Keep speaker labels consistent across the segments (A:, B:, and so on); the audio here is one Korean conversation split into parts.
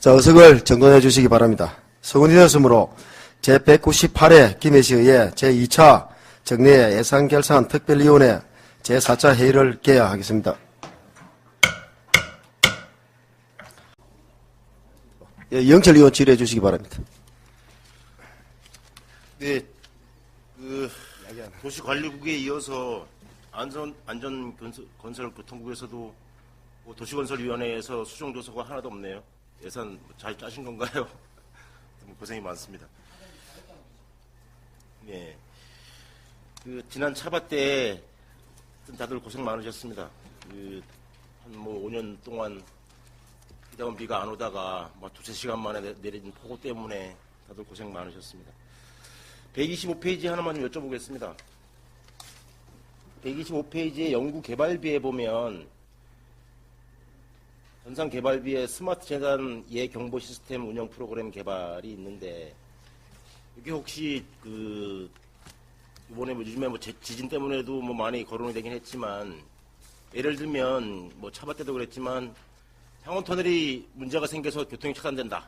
A: 자, 의석을 정돈해 주시기 바랍니다. 성원이 되었으므로 제198회 김해시의회 제2차 정례 예산결산 특별위원회 제4차 회의를 개회하겠습니다. 예, 이영철 의원 질의해 주시기 바랍니다.
B: 네, 도시관리국에 이어서 안전건설교통국에서도 도시건설위원회에서 수정조사가 하나도 없네요. 예산 잘 짜신 건가요? 고생이 많습니다. 네, 지난 차바 때 다들 고생 많으셨습니다. 한 5년 동안 비다운 비가 안 오다가 두세 시간 만에 내린 폭우 때문에 다들 고생 많으셨습니다. 125페이지 하나만 좀 여쭤보겠습니다. 125페이지의 연구개발비에 보면 전산개발비에 스마트 재단 예경보 시스템 운영 프로그램 개발이 있는데 이게 혹시 이번에 요즘에 지진 때문에도 많이 거론이 되긴 했지만 예를 들면 차바 때도 그랬지만 향원 터널이 문제가 생겨서 교통이 차단된다.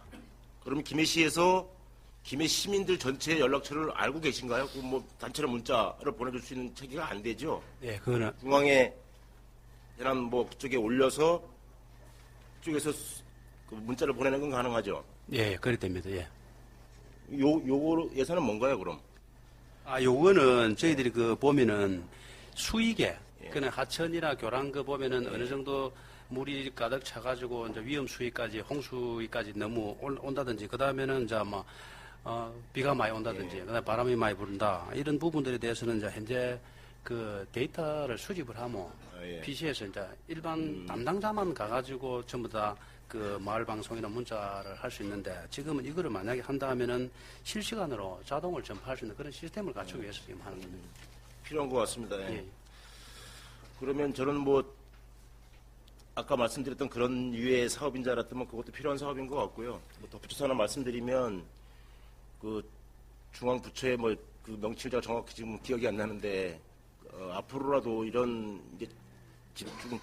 B: 그러면 김해시에서 김해 시민들 전체 연락처를 알고 계신가요? 단체로 문자를 보내줄 수 있는 체계가 안 되죠?
C: 네, 그거는.
B: 중앙에 대한 그쪽에 올려서 그쪽에서 문자를 보내는 건 가능하죠?
C: 예, 그래 됩니다. 예.
B: 요거 예산은 뭔가요, 그럼?
C: 요거는 저희들이 보면은 수익에,
B: 예.
C: 그는 하천이나 교랑 보면은 어느 정도 물이 가득 차가지고 이제 위험 수위까지, 홍수위까지 너무 온다든지, 그 다음에는 이제 비가 많이 온다든지, 그다음에 바람이 많이 부른다. 이런 부분들에 대해서는 이제 현재 데이터를 수집을 하면 PC에서 이제 일반 담당자만 가가지고 전부 다 마을 방송이나 문자를 할 수 있는데 지금은 이거를 만약에 한다 하면은 실시간으로 자동을 전파할 수 있는 그런 시스템을 갖추기 위해서 지금 하는 겁니다.
B: 필요한 것 같습니다. 예.
C: 예.
B: 그러면 저는 아까 말씀드렸던 그런 유의 사업인 줄 알았더만 그것도 필요한 사업인 것 같고요. 덧붙여서 하나 말씀드리면 중앙부처의 명칭자 정확히 지금 기억이 안 나는데 앞으로라도 이런 이제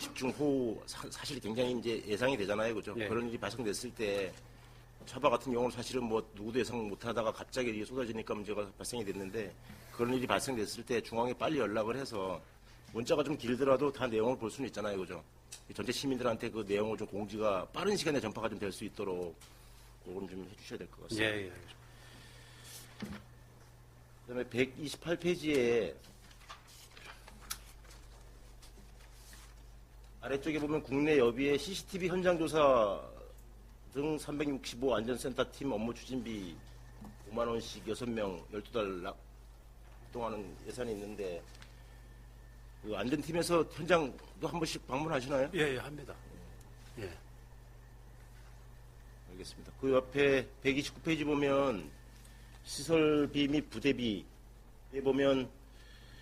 B: 집중호우 사실이 굉장히 이제 예상이 되잖아요, 그죠?
C: 예.
B: 그런 일이 발생됐을 때 차바 같은 경우는 사실은 누구도 예상 못하다가 갑자기 이게 쏟아지니까 문제가 발생이 됐는데 그런 일이 발생됐을 때 중앙에 빨리 연락을 해서 문자가 좀 길더라도 다 내용을 볼 수는 있잖아요, 그죠? 전체 시민들한테 그 내용을 좀 공지가 빠른 시간에 전파가 좀 될 수 있도록 그건 좀 해주셔야 될 것 같습니다.
C: 예, 예.
B: 그다음에 128페이지에 아래쪽에 보면 국내 여비의 CCTV 현장 조사 등 365 안전센터 팀 업무 추진비 5만 원씩 6명 12달 활동하는 예산이 있는데 안전팀에서 현장도 한 번씩 방문하시나요?
C: 예, 합니다. 예.
B: 알겠습니다. 그 옆에 129페이지 보면 시설비 및 부대비에 보면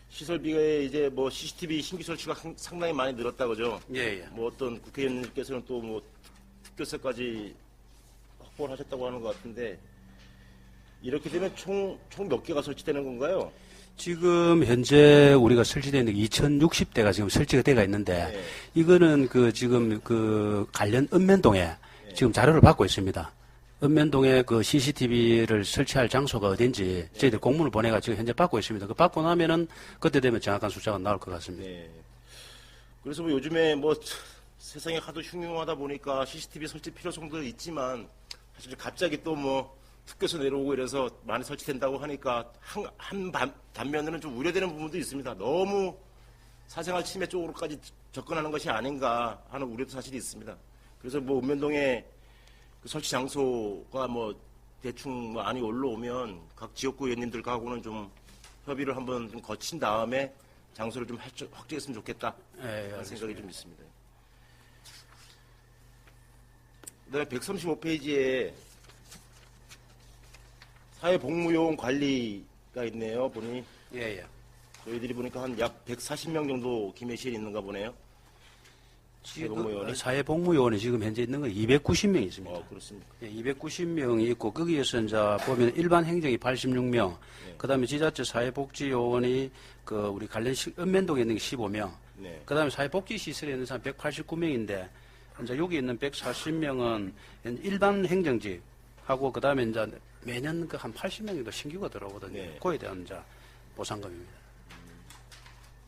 B: 시설비가 이제 CCTV 신규 설치가 상당히 많이 늘었다 그죠?
C: 예, 예.
B: 어떤 국회의원님께서는 또 특별세까지 확보를 하셨다고 하는 것 같은데 이렇게 되면 총 몇 개가 설치되는 건가요?
C: 지금 현재 우리가 설치되는 게 2060대가 지금 설치가 되어 있는데
B: 네.
C: 이거는 지금 관련 읍면동에 지금 자료를 받고 있습니다. 읍면동에 CCTV를 설치할 장소가 어딘지 저희들 공문을 보내가 지금 현재 받고 있습니다. 받고 나면은 그때 되면 정확한 숫자가 나올 것 같습니다.
B: 네. 그래서 요즘에 세상이 하도 흉흉하다 보니까 CCTV 설치 필요성도 있지만 사실 갑자기 또 특교서 내려오고 이래서 많이 설치된다고 하니까 단면에는 좀 우려되는 부분도 있습니다. 너무 사생활 침해 쪽으로까지 접근하는 것이 아닌가 하는 우려도 사실이 있습니다. 그래서 읍면동에 설치 장소가 대충 안이 올라오면 각 지역구 의원님들하고는 좀 협의를 한번 좀 거친 다음에 장소를 좀 확정했으면 좋겠다 하는 생각이 좀 있습니다. 그다음에 135페이지에 사회복무요원 관리가 있네요. 보니
C: 예.
B: 저희들이 보니까 한 약 140명 정도 김해시에 있는가 보네요.
C: 사회복무요원이 지금 현재 있는 건 290명 있습니다.
B: 그렇습니까?
C: 예, 290명이 있고 거기에서 이제 보면 일반 행정이 86명, 그다음에 지자체 사회복지요원이 우리 관련 읍면동에 있는 게 15명, 그다음에 사회복지시설에 있는 사람 189명인데 이제 여기 있는 140명은 일반 행정직하고 그다음에 이제 매년 그 한 80명 정도 신규가 들어오거든요.
B: 네.
C: 그에 대한 이제 보상금입니다.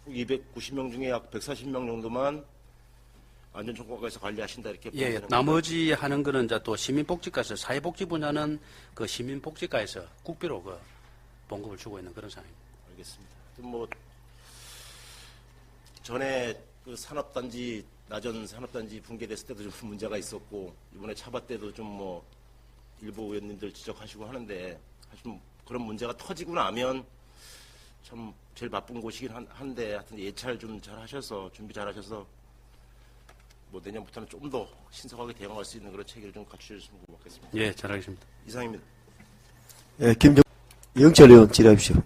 B: 290명 중에 약 140명 정도만 안전총괄과에서 관리하신다 이렇게 보면
C: 예,
B: 되는
C: 나머지 하는 거는 이제 또 시민복지과에서 사회복지 분야는 그 시민복지과에서 국비로 그 봉급을 주고 있는 그런 상황입니다.
B: 알겠습니다. 뭐 전에 그 산업단지 나전 산업단지 붕괴됐을 때도 좀 문제가 있었고 이번에 차바 때도 좀 뭐 일부 의원님들 지적하시고 하는데 사실 좀 그런 문제가 터지고 나면 참 제일 바쁜 곳이긴 한데 하여튼 예찰 좀 잘 하셔서 준비 잘 하셔서 뭐 내년부터는 좀 더 신속하게 대응할 수 있는 그런 체계를 좀 갖추셨으면 고맙겠습니다.
C: 예, 잘하겠습니다.
B: 이상입니다.
A: 예, 이영철 의원 질의해 주시오.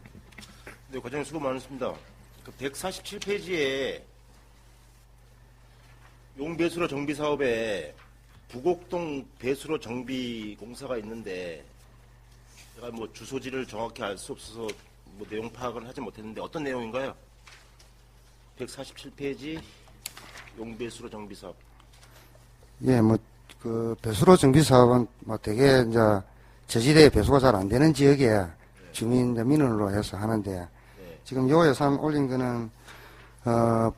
B: 네, 과장님 수고 많으십니다. 그 147페이지에 용배수로 정비 사업에 부곡동 배수로 정비 공사가 있는데 제가 뭐 주소지를 정확히 알 수 없어서 뭐 내용 파악은 하지 못했는데 어떤 내용인가요? 147페이지 용배수로 정비 사업.
D: 예, 그 배수로 정비 사업은 되게 이제 저지대에 배수가 잘 안 되는 지역에 주민 민원으로 해서 하는데
B: 네.
D: 지금 요 예산 올린 거는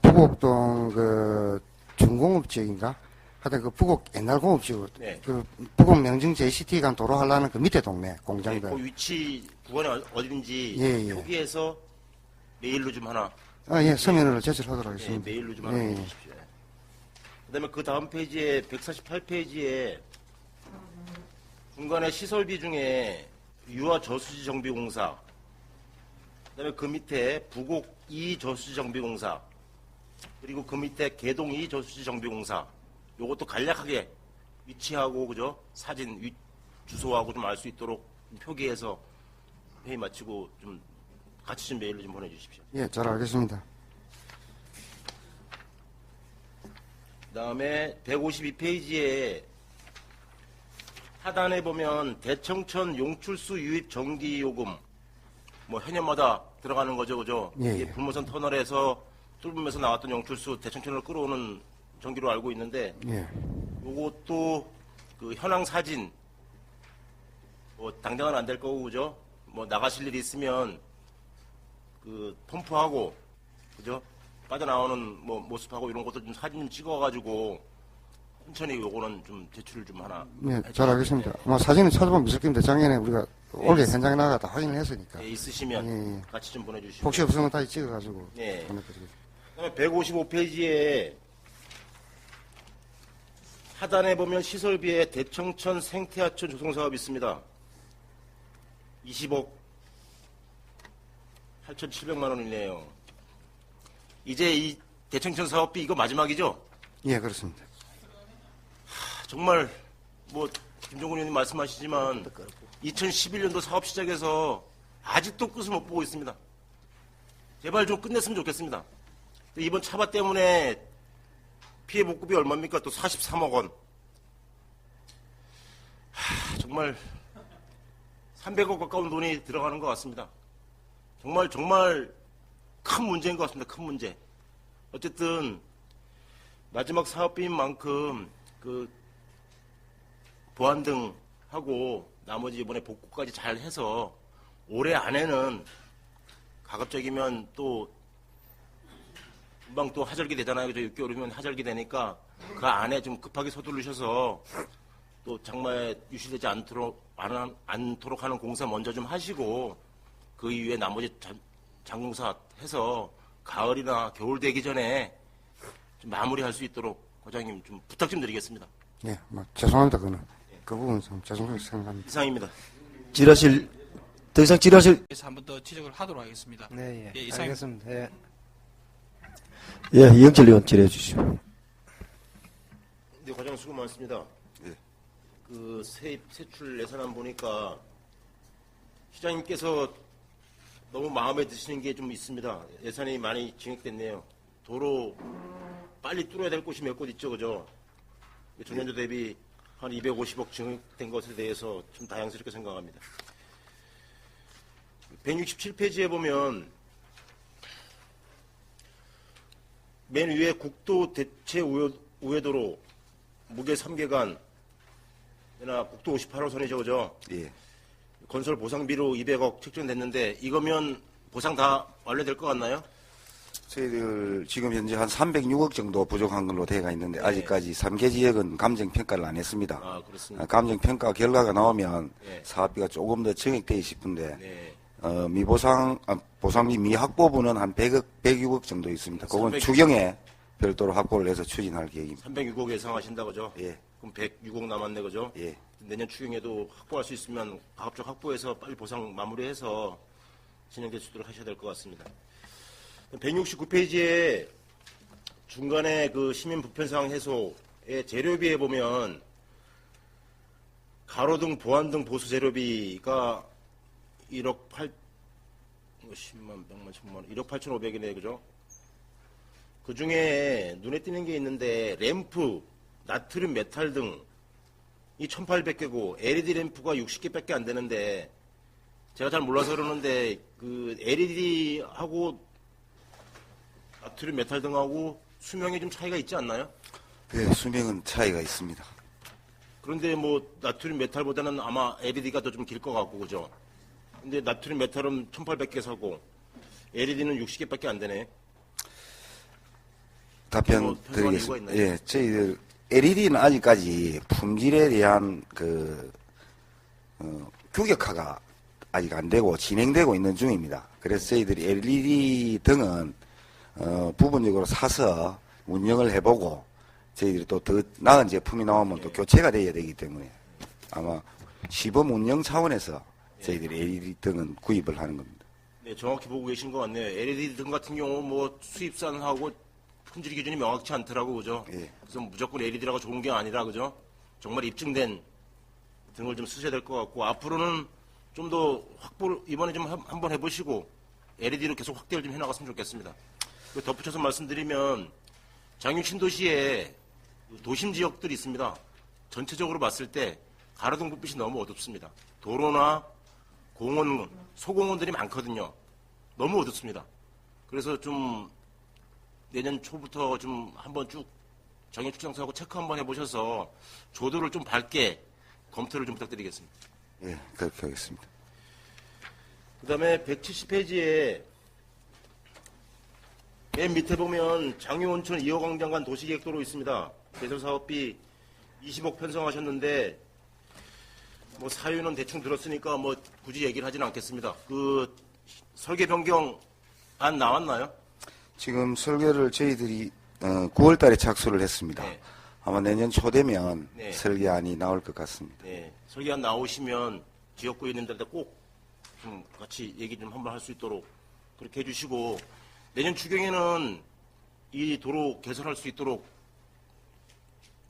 D: 부곡동 그 중공업 지역인가? 하여튼 그 부곡 옛날 공업지구
B: 네.
D: 그 부곡 명정 JCT 간 도로 하려는 그 밑에 동네
B: 네,
D: 공장들.
B: 그 위치 구간이 어딘지
D: 예, 예.
B: 표기해서 메일로 좀 하나.
D: 예, 서면으로 제출하도록
B: 네,
D: 하겠습니다.
B: 메일로 좀 하나
D: 예, 예.
B: 해주십시오. 그다음에 그 다음 페이지에 148페이지에 중간에 시설비 중에 유아 저수지 정비 공사, 그다음에 그 밑에 부곡 2 저수지 정비 공사, 그리고 그 밑에 개동 2 저수지 정비 공사. 요것도 간략하게 위치하고 그죠? 사진 주소하고 좀 알 수 있도록 표기해서 회의 마치고 좀 같이 좀 메일로 좀 보내주십시오.
D: 예, 잘 알겠습니다.
B: 그다음에 152페이지에 하단에 보면 대청천 용출수 유입 정기 요금 뭐 해년마다 들어가는 거죠, 그죠?
D: 예,
B: 이게
D: 예.
B: 불모선 터널에서 뚫으면서 나왔던 용출수 대청천을 끌어오는 전기로 알고 있는데
D: 예.
B: 요것도 그 현황 사진 뭐 당장은 안 될 거고 그죠? 뭐 나가실 일이 있으면 그 펌프하고 그죠? 빠져나오는 뭐 모습하고 이런 것도 좀 사진 좀 찍어가지고 천천히 요거는 좀 제출을 좀 하나.
D: 예, 잘 알겠습니다. 사진은 찾아보면 있을 겁니다. 작년에 우리가 올해
B: 있습니다.
D: 현장에 나가다 확인을 했으니까.
B: 예, 있으시면
D: 예, 예.
B: 같이 좀 보내주시고.
D: 혹시 없으면 다시 찍어가지고
B: 예.
D: 보내드리겠습니다.
B: 그다음에 155페이지에 하단에 보면 시설비에 대청천 생태하천 조성 사업이 있습니다. 20억 8,700만 원이네요. 이제 이 대청천 사업비 이거 마지막이죠?
D: 예, 그렇습니다.
B: 정말 뭐 김종근 의원님 말씀하시지만 2011년도 사업 시작해서 아직도 끝을 못 보고 있습니다. 제발 좀 끝냈으면 좋겠습니다. 이번 차바 때문에 피해 복구비 얼마입니까? 또 43억 원. 정말 300억 가까운 돈이 들어가는 것 같습니다. 정말 큰 문제인 것 같습니다. 큰 문제. 어쨌든 마지막 사업비인 만큼 그 보안 등 하고 나머지 이번에 복구까지 잘 해서 올해 안에는 가급적이면 또 금방 또 하절기 되잖아요. 그죠? 6개월이면 하절기 되니까 그 안에 좀 급하게 서두르셔서 또 장마에 유실되지 않도록 하는 공사 먼저 좀 하시고 그 이후에 나머지 장공사 해서 가을이나 겨울 되기 전에 좀 마무리할 수 있도록 과장님 좀 부탁 좀 드리겠습니다.
D: 예, 죄송합니다. 그 부분 좀 죄송스럽게 생각합니다.
B: 이상입니다.
A: 더 이상 질의하실,
E: 그래서 한 번 더 지적을 하도록 하겠습니다.
F: 네, 예.
E: 이상입니다.
F: 알겠습니다. 예.
A: 예, 이영철 의원 질의해 주시오.
B: 네, 과장 수고 많습니다. 그 세출 예산안 보니까 시장님께서 너무 마음에 드시는 게 좀 있습니다. 예산이 많이 증액됐네요. 도로 빨리 뚫어야 될 곳이 몇 곳 있죠, 그죠? 전년도 대비 한 250억 증액된 것에 대해서 좀 다양스럽게 생각합니다. 167페이지에 보면 맨 위에 국도 대체 우회도로 무게 3개간, 나 국도 58호선이죠, 그죠?
F: 예.
B: 건설 보상비로 200억 책정됐는데, 이거면 보상 다 완료될 것 같나요?
F: 저희들 지금 현재 한 306억 정도 부족한 걸로 되어가 있는데 아직까지 3개 지역은 감정평가를 안 했습니다.
B: 아, 그렇습니다.
F: 감정평가 결과가 나오면
B: 네.
F: 사업비가 조금 더 정액되어 싶은데
B: 네.
F: 보상비 미확보분은 한 100억, 106억 정도 있습니다. 그건
B: 300.
F: 추경에 별도로 확보를 해서 추진할 계획입니다.
B: 306억 예상하신다, 그죠?
F: 예.
B: 그럼 106억 남았네, 그죠?
F: 예.
B: 내년 추경에도 확보할 수 있으면 가급적 확보해서 빨리 보상 마무리해서 진행될 수 있도록 하셔야 될 것 같습니다. 169페이지에 중간에 그 시민 불편사항 해소의 재료비에 보면 가로등, 보안등 보수 재료비가 1억 8, 10만, 100만, 1000만, 1억 8,500이네, 그죠? 그 중에 눈에 띄는 게 있는데 램프, 나트륨 메탈 등 이 1,800개고 LED 램프가 60개밖에 안 되는데 제가 잘 몰라서 그러는데 그 LED하고 나트륨 메탈 등하고 수명에 좀 차이가 있지 않나요?
F: 네, 수명은 차이가 있습니다.
B: 그런데 뭐 나트륨 메탈보다는 아마 LED가 더 좀 길 것 같고 그죠? 근데 나트륨 메탈은 1,800개 사고 LED는 60개밖에 안 되네.
F: 답변
B: 뭐 편성할 이유가
F: 드리겠습니다.
B: 있나요?
F: 예, 저희들 LED는 아직까지 품질에 대한 규격화가 아직 안 되고 진행되고 있는 중입니다. 그래서 저희들이 LED 등은 부분적으로 사서 운영을 해보고 저희들이 또 더 나은 제품이 나오면 또 교체가 돼야 되기 때문에 아마 시범 운영 차원에서 저희들이 LED 등은 구입을 하는 겁니다.
B: 네, 정확히 보고 계신 것 같네요. LED 등 같은 경우 뭐 수입산하고 품질 기준이 명확치 않더라고 그죠?
F: 예.
B: 그래서 무조건 LED라고 좋은 게 아니라 그죠? 정말 입증된 등을 좀 쓰셔야 될 것 같고 앞으로는 좀 더 확보를 이번에 좀 한번 해보시고 LED로 계속 확대를 좀 해나갔으면 좋겠습니다. 그리고 덧붙여서 말씀드리면 장유 신도시에 도심 지역들이 있습니다. 전체적으로 봤을 때 가로등 불빛이 너무 어둡습니다. 도로나 공원, 소공원들이 많거든요. 너무 어둡습니다. 그래서 좀 내년 초부터 좀 한번 쭉 정액축장소하고 체크 한번 해보셔서 조도를 좀 밝게 검토를 좀 부탁드리겠습니다.
F: 예, 그렇게 하겠습니다.
B: 그 다음에 170페이지에 맨 밑에 보면 장유온천 2호 광장 간 도시계획도로 있습니다. 개설사업비 20억 편성하셨는데 뭐 사유는 대충 들었으니까 뭐 굳이 얘기를 하지는 않겠습니다. 그 설계 변경 안 나왔나요?
F: 지금 설계를 저희들이 9월 달에 착수를 했습니다.
B: 네.
F: 아마 내년 초 되면
B: 네.
F: 설계안이 나올 것 같습니다.
B: 네, 설계안 나오시면 지역구 있는데 꼭 좀 같이 얘기 좀 한번 할 수 있도록 그렇게 해주시고 내년 추경에는 이 도로 개선할 수 있도록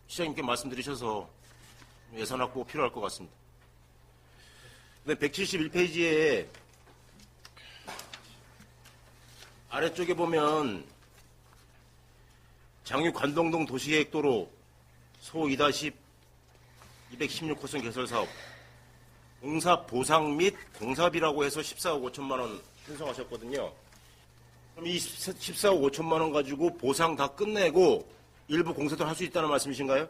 B: 시장님께 말씀드리셔서 예산 확보 필요할 것 같습니다. 171페이지에 아래쪽에 보면 장유 관동동 도시계획도로 소 2-216호선 개설사업 공사 보상 및 공사비라고 해서 14억 5천만 원 편성하셨거든요. 그럼 이 14억 5천만 원 가지고 보상 다 끝내고 일부 공사도 할 수 있다는 말씀이신가요?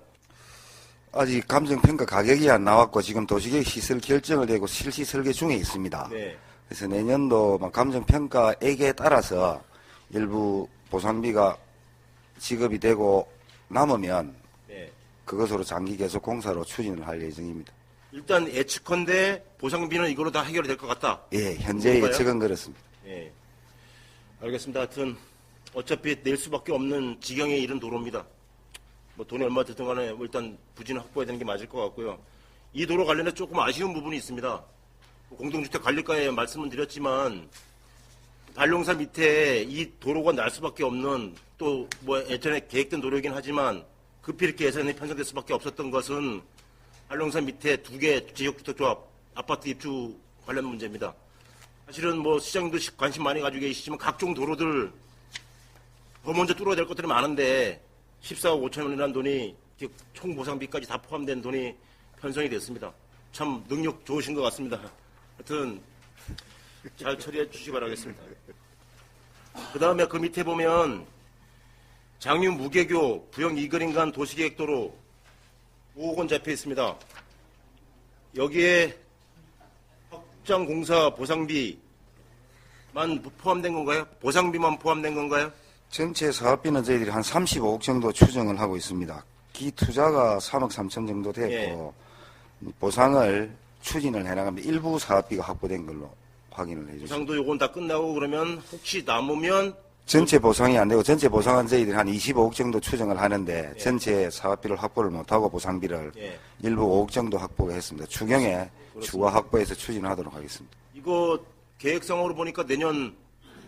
F: 아직 감정평가 가격이 안 나왔고 지금 도시계획 시설 결정을 되고 실시 설계 중에 있습니다.
B: 네.
F: 그래서 내년도 감정평가액에 따라서 일부 보상비가 지급이 되고 남으면
B: 네.
F: 그것으로 장기 계속 공사로 추진을 할 예정입니다.
B: 일단 예측컨대 보상비는 이걸로 다 해결이 될 것 같다.
F: 예, 현재
B: 그런가요?
F: 예측은 그렇습니다.
B: 예. 알겠습니다. 하여튼 어차피 낼 수밖에 없는 지경에 이른 도로입니다. 뭐 돈이 얼마 들든 간에 일단 부지는 확보해야 되는 게 맞을 것 같고요. 이 도로 관련해서 조금 아쉬운 부분이 있습니다. 공동주택 관리과에 말씀은 드렸지만 반룡사 밑에 이 도로가 날 수밖에 없는 또 뭐 예전에 계획된 도로이긴 하지만 급히 이렇게 예산이 편성될 수밖에 없었던 것은 반룡사 밑에 2개 지역주택조합 아파트 입주 관련 문제입니다. 사실은 뭐 시장님도 관심 많이 가지고 계시지만 각종 도로들 더 먼저 뚫어야 될 것들이 많은데 14억 5천 원이라는 돈이 총 보상비까지 다 포함된 돈이 편성이 됐습니다. 참 능력 좋으신 것 같습니다. 하여튼 잘 처리해 주시기 바라겠습니다. 그 다음에 그 밑에 보면 장유 무계교 부영 이거린 간 도시계획도로 5억 원 잡혀 있습니다. 여기에 확장 공사 보상비만 포함된 건가요? 보상비만 포함된 건가요?
F: 전체 사업비는 저희들이 한 35억 정도 추정을 하고 있습니다. 기투자가 3억 3천 정도 됐고 보상을 추진을 해나가면 일부 사업비가 확보된 걸로 확인을 해주시죠.
B: 보상도 요건 다 끝나고 그러면 혹시 남으면
F: 전체 보상이 안 되고 전체 보상은 저희들이 한 25억 정도 추정을 하는데 전체 사업비를 확보를 못하고 보상비를
B: 예.
F: 일부 5억 정도 확보를 했습니다. 추경에 추가 확보해서 추진하도록 하겠습니다.
B: 이거 계획상으로 보니까 내년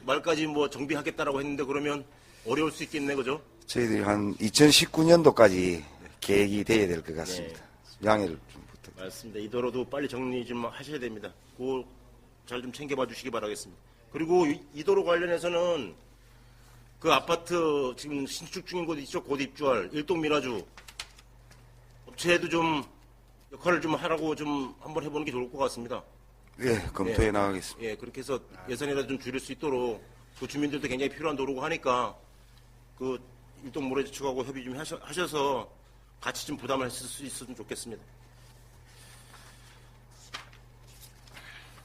B: 말까지 뭐 정비하겠다라고 했는데 그러면 어려울 수 있겠네, 그죠?
F: 저희들이 한 2019년도까지 계획이 돼야 될 것 같습니다. 양해를 좀 부탁드립니다.
B: 맞습니다. 이 도로도 빨리 정리 좀 하셔야 됩니다. 그거 잘 좀 챙겨봐 주시기 바라겠습니다. 그리고 이 도로 관련해서는 그 아파트 지금 신축 중인 곳 있죠? 곧 입주할 일동 미라주 업체에도 좀 역할을 좀 하라고 좀 한번 해보는 게 좋을 것 같습니다.
F: 예, 검토해 나가겠습니다.
B: 예, 그렇게 해서 예산이라도 좀 줄일 수 있도록 그 주민들도 굉장히 필요한 도로고 하니까 그 일동 모래지축하고 협의 좀 하셔서 같이 좀 부담을 했을 수 있었으면 좋겠습니다.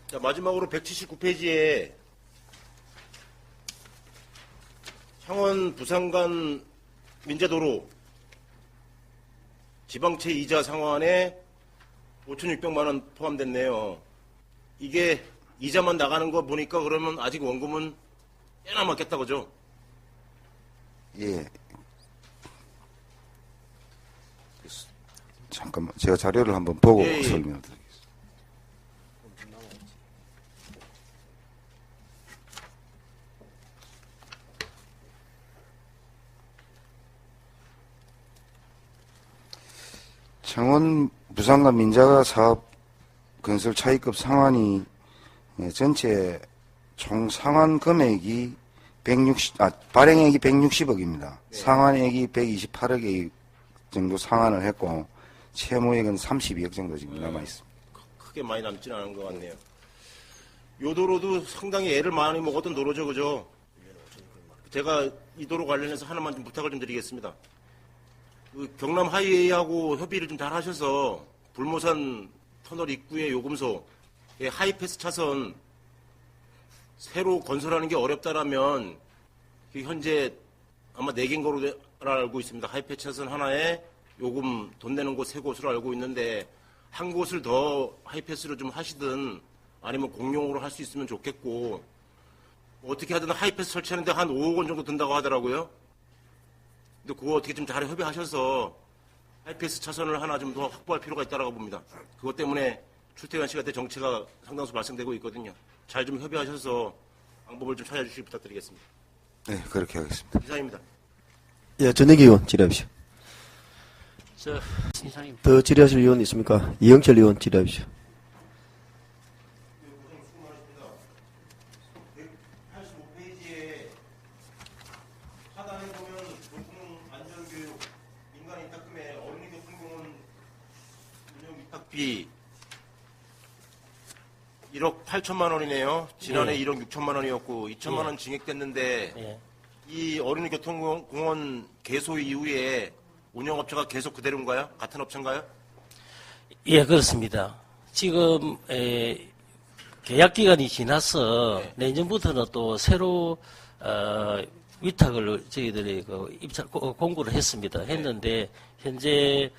B: 자, 마지막으로 179페이지에 창원 부산간 민재도로 지방채 이자 상환에 5,600만 원 포함됐네요. 이게 이자만 나가는 거 보니까 그러면 아직 원금은 꽤 남았겠다, 그죠?
F: 예. 잠깐만, 제가 자료를 한번 보고
B: 예, 예.
F: 설명드리겠습니다. 창원 부산간 민자가 사업 건설 차입급 상환이 전체 총 상환 금액이 발행액이 160억입니다. 상환액이 128억 정도 상환을 했고 채무액은 32억 정도 지금 남아 있습니다.
B: 크게 많이 남지는 않은 것 같네요. 요 도로도 상당히 애를 많이 먹었던 도로죠, 그죠? 제가 이 도로 관련해서 하나만 좀 부탁을 좀 드리겠습니다. 그 경남 하이웨이하고 협의를 좀 잘 하셔서 불모산 터널 입구의 요금소의 하이패스 차선 새로 건설하는 게 어렵다라면 현재 아마 4개인 거로 알고 있습니다. 하이패스 차선 하나에 요금 돈 내는 곳 3곳으로 알고 있는데 한 곳을 더 하이패스로 좀 하시든 아니면 공용으로 할 수 있으면 좋겠고 어떻게 하든 하이패스 설치하는데 한 5억 원 정도 든다고 하더라고요. 근데 그거 어떻게 좀 잘 협의하셔서 하이패스 차선을 하나 좀 더 확보할 필요가 있다고 봅니다. 그것 때문에 출퇴근 시간대 정체가 상당수 발생되고 있거든요. 잘 좀 협의하셔서 방법을 좀 찾아주시기 부탁드리겠습니다.
F: 네, 그렇게 하겠습니다.
B: 이상입니다.
A: 예, 전혜기 의원 질의하십시오.
C: 이상입니다.
A: 더 질의하실 의원 있습니까? 이영철 의원 질의하십시오.
B: 185페이지에 하단에 보면 교통 안전교육 민간 위탁금에 어린이 교통공원 운영 위탁비 1억 8천만 원이네요. 지난해
C: 네.
B: 1억 6천만 원이었고 2천만 원 증액됐는데
C: 예.
B: 이 어린이 교통공원 개소 이후에 운영업체가 계속 그대로인가요? 같은 업체인가요?
G: 예, 그렇습니다. 지금 계약 기간이 지나서
B: 네.
G: 내년부터는 또 새로 위탁을 저희들이 공고를 했습니다. 했는데 현재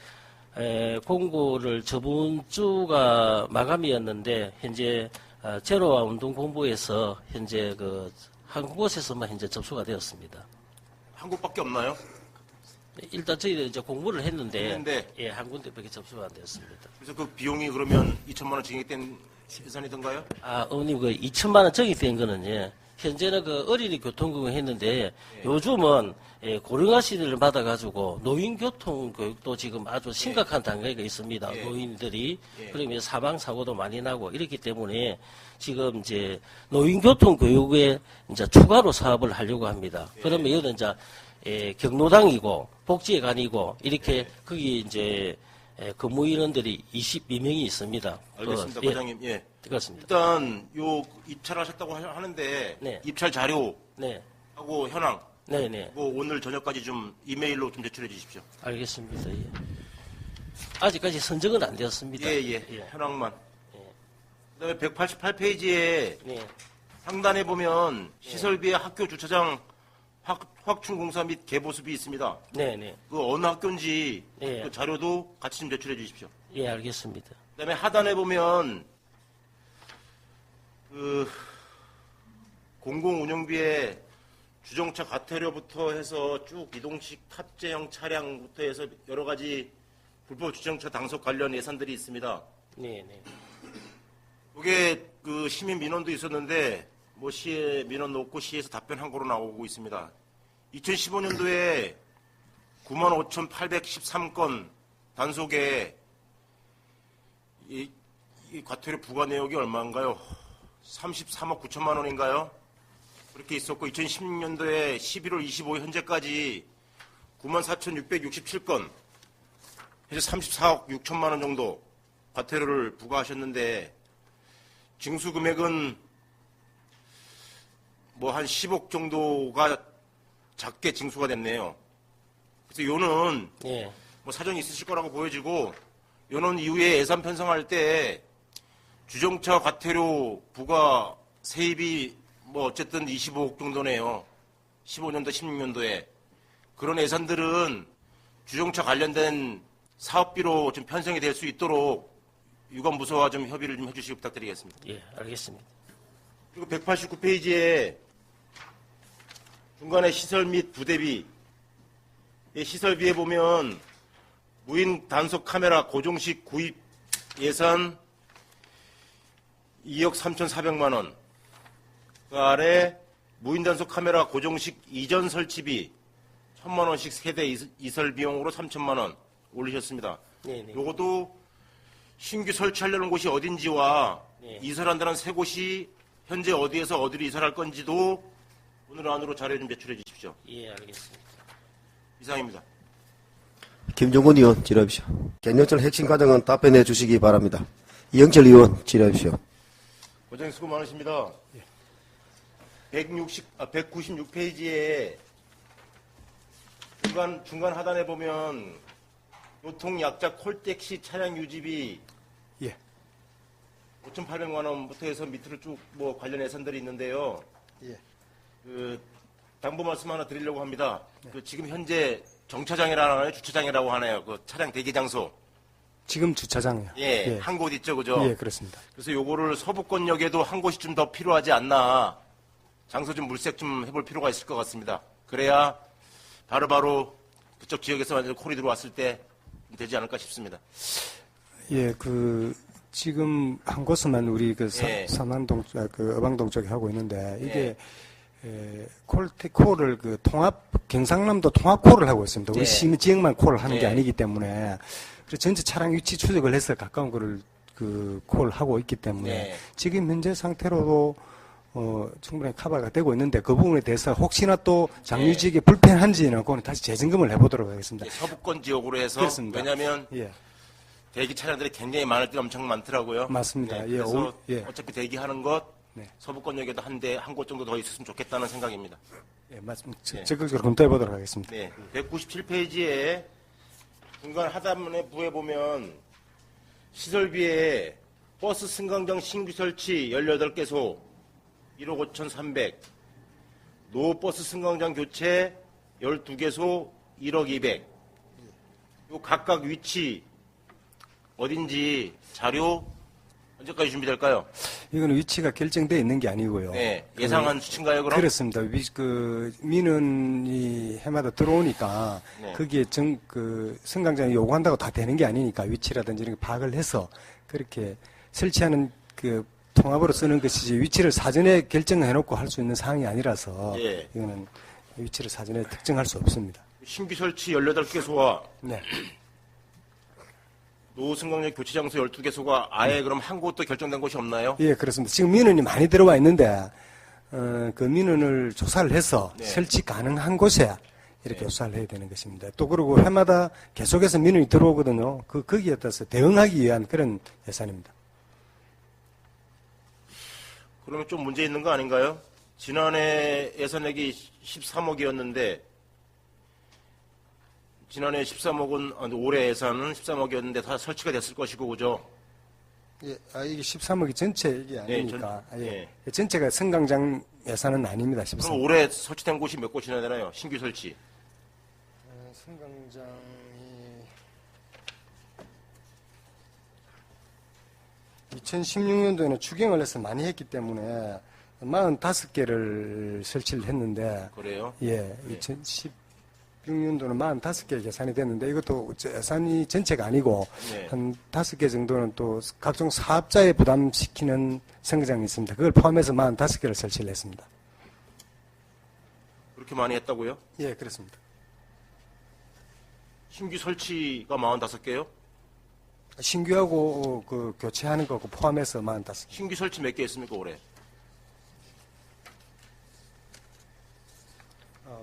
G: 공고를 저번 주가 마감이었는데 현재 제로와 운동본부에서 현재 한 곳에서만 현재 접수가 되었습니다.
B: 한 곳밖에 없나요?
G: 일단 저희들 이제 공부를 했는데
B: 했는데.
G: 예, 한 군데밖에 접수가 안 되었습니다.
B: 그래서 그 비용이 그러면 2천만 원 증액된 예산이던가요?
G: 어머님, 2천만 원 적립된 거는요, 현재는 어린이 교통교육 했는데, 요즘은, 고령화 시대를 받아가지고, 노인교통 교육도 지금 아주 심각한 단계가 있습니다. 노인들이. 그러면 사망사고도 많이 나고, 이렇기 때문에, 지금 이제, 노인교통 교육에 이제 추가로 사업을 하려고 합니다. 그러면 이거는 이제, 경로당이고, 복지회관이고, 이렇게, 거기 이제, 근무 인원들이 22명이 있습니다.
B: 알겠습니다,
G: 예,
B: 과장님. 예.
G: 그렇습니다.
B: 일단 요 입찰을 하셨다고 하는데
G: 네.
B: 입찰 자료하고
G: 네,
B: 현황
G: 네, 네.
B: 뭐 오늘 저녁까지 좀 이메일로 좀 제출해 주십시오.
G: 알겠습니다. 예. 아직까지 선정은 안 되었습니다.
B: 예. 현황만. 그다음에 188페이지에
G: 네.
B: 상단에 보면 시설비의 학교 주차장 확충공사 및 개보수비 있습니다.
G: 네.
B: 그 어느 학교인지
G: 예.
B: 그 자료도 같이 좀 제출해 주십시오.
G: 예, 알겠습니다.
B: 그다음에 하단에 보면 그 공공운영비에 주정차 과태료부터 해서 쭉 이동식 탑재형 차량부터 해서 여러 가지 불법 주정차 당속 관련 예산들이 있습니다.
G: 네.
B: 이게 그 시민 민원도 있었는데 뭐 시에 민원 놓고 시에서 답변한 거로 나오고 있습니다. 2015년도에 95,813건 단속에 이 과태료 부과 내역이 얼마인가요? 33억 9천만 원인가요? 그렇게 있었고 2016년도에 11월 25일 현재까지 94,667건 해서 34억 6천만 원 정도 과태료를 부과하셨는데 징수 금액은 뭐 한 10억 정도가 작게 징수가 됐네요. 그래서 요는
G: 예.
B: 뭐 사정이 있으실 거라고 보여지고 요는 이후에 예산 편성할 때 주정차 과태료 부과 세입이 뭐 어쨌든 25억 정도네요. 15년도, 16년도에. 그런 예산들은 주정차 관련된 사업비로 좀 편성이 될 수 있도록 유관부서와 좀 협의를 좀 해주시기 부탁드리겠습니다.
G: 예, 알겠습니다.
B: 그리고 189페이지에 중간에 시설 및 부대비, 시설비에 보면 무인 단속 카메라 고정식 구입 예산 2억 3,400만 원. 그 아래 무인 단속 카메라 고정식 이전 설치비 1,000만 원씩 세대 이설 비용으로 3천만 원 올리셨습니다.
G: 네네.
B: 요것도 신규 설치하려는 곳이 어딘지와
G: 네.
B: 이설한다는 세 곳이 현재 어디에서 어디로 이설할 건지도 오늘 안으로 자료 좀 제출해 주십시오.
G: 예, 알겠습니다.
B: 이상입니다.
A: 김종근 의원 질의하십시오. 개념적 핵심 과정은 답변해 주시기 바랍니다. 이영철 의원 질의하십시오.
B: 고생 수고 많으십니다. 196페이지에 중간 하단에 보면 교통약자 콜택시 차량 유지비
H: 예.
B: 5,800만 원부터 해서 밑으로 쭉 뭐 관련 예산들이 있는데요.
H: 예.
B: 그 당부 말씀 하나 드리려고 합니다. 그 지금 현재 정차장이라고 하나요? 주차장이라고 하나요? 그 차량 대기 장소.
H: 지금 주차장이요.
B: 예, 한 곳 있죠, 그죠?
H: 예, 그렇습니다.
B: 그래서 요거를 서부권역에도 한 곳이 좀 더 필요하지 않나. 장소 좀 물색 좀 해볼 필요가 있을 것 같습니다. 그래야 바로바로 그쪽 지역에서 완전 콜이 들어왔을 때 되지 않을까 싶습니다.
H: 예, 지금 한 곳은 우리
B: 예.
H: 삼안동, 어방동 쪽에 하고 있는데, 이게, 콜을 경상남도 통합콜을 하고 있습니다. 우리
B: 예.
H: 지역만 콜을 하는 게
B: 예.
H: 아니기 때문에, 그래서 전체 차량 위치 추적을 해서 가까운 거를 콜을 하고 있기 때문에,
B: 예.
H: 지금 현재 상태로도 충분히 커버가 되고 있는데 그 부분에 대해서 혹시나 또 장유지역에 불편한지는 그건 다시 재점검을 해보도록 하겠습니다.
B: 예, 서부권 지역으로 해서
H: 그렇습니다.
B: 왜냐하면
H: 예,
B: 대기 차량들이 굉장히 많을 때 엄청 많더라고요.
H: 맞습니다.
B: 네,
H: 예,
B: 그래서
H: 예.
B: 어차피 대기하는 것
H: 네.
B: 서부권역에도 한 곳 정도 더 있었으면 좋겠다는 생각입니다.
H: 예, 맞습니다.
B: 예.
H: 적극적으로 검토해 보도록 하겠습니다.
B: 네, 197페이지에 중간 하단에 부에 보면 시설비에 버스 승강장 신규 설치 18개소 1억 5,300, 노버스 승강장 교체 12개소 1억 200. 요 각각 위치 어딘지 자료 언제까지 준비될까요?
H: 이거는 위치가 결정되어 있는 게 아니고요.
B: 네, 예상한 수치인가요, 그럼?
H: 그렇습니다. 민원이 해마다 들어오니까
B: 네.
H: 거기에 승강장이 요구한다고 다 되는 게 아니니까 위치라든지 이런 거 파악을 해서 그렇게 설치하는 통합으로 쓰는 것이지 위치를 사전에 결정해놓고 할 수 있는 사항이 아니라서
B: 예.
H: 이거는 위치를 사전에 특정할 수 없습니다.
B: 신규 설치 18개소와
H: 네.
B: 노승강장 교체 장소 12개소가 아예 그럼 한 곳도 결정된 곳이 없나요?
H: 예, 그렇습니다. 지금 민원이 많이 들어와 있는데 그 민원을 조사를 해서
B: 네.
H: 설치 가능한 곳에 이렇게 조사를 해야 되는 것입니다. 또 그리고 해마다 계속해서 민원이 들어오거든요. 거기에 따라서 대응하기 위한 그런 예산입니다.
B: 그러면 좀 문제 있는 거 아닌가요? 지난해 예산액이 13억이었는데 지난해 13억 원, 올해 예산은 13억이었는데 다 설치가 됐을 것이고, 그죠?
H: 예, 이게 13억이 전체 이게 아니니까.
B: 예.
H: 전체가 승강장 예산은 아닙니다. 13억.
B: 그럼 올해 설치된 곳이 몇 곳이나 되나요? 신규 설치.
H: 승강장이 2016년도에는 추경을 해서 많이 했기 때문에 45개를 설치를 했는데,
B: 그래요?
H: 예, 2016년도는 45개 계산이 됐는데, 이것도 예산이 전체가 아니고,
B: 네.
H: 한 5개 정도는 또 각종 사업자에 부담시키는 승강장이 있습니다. 그걸 포함해서 45개를 설치를 했습니다.
B: 그렇게 많이 했다고요?
H: 예, 그렇습니다.
B: 신규 설치가 45개요?
H: 신규하고 그 교체하는 거고 포함해서 45개.
B: 신규 설치 몇 개 했습니까, 올해?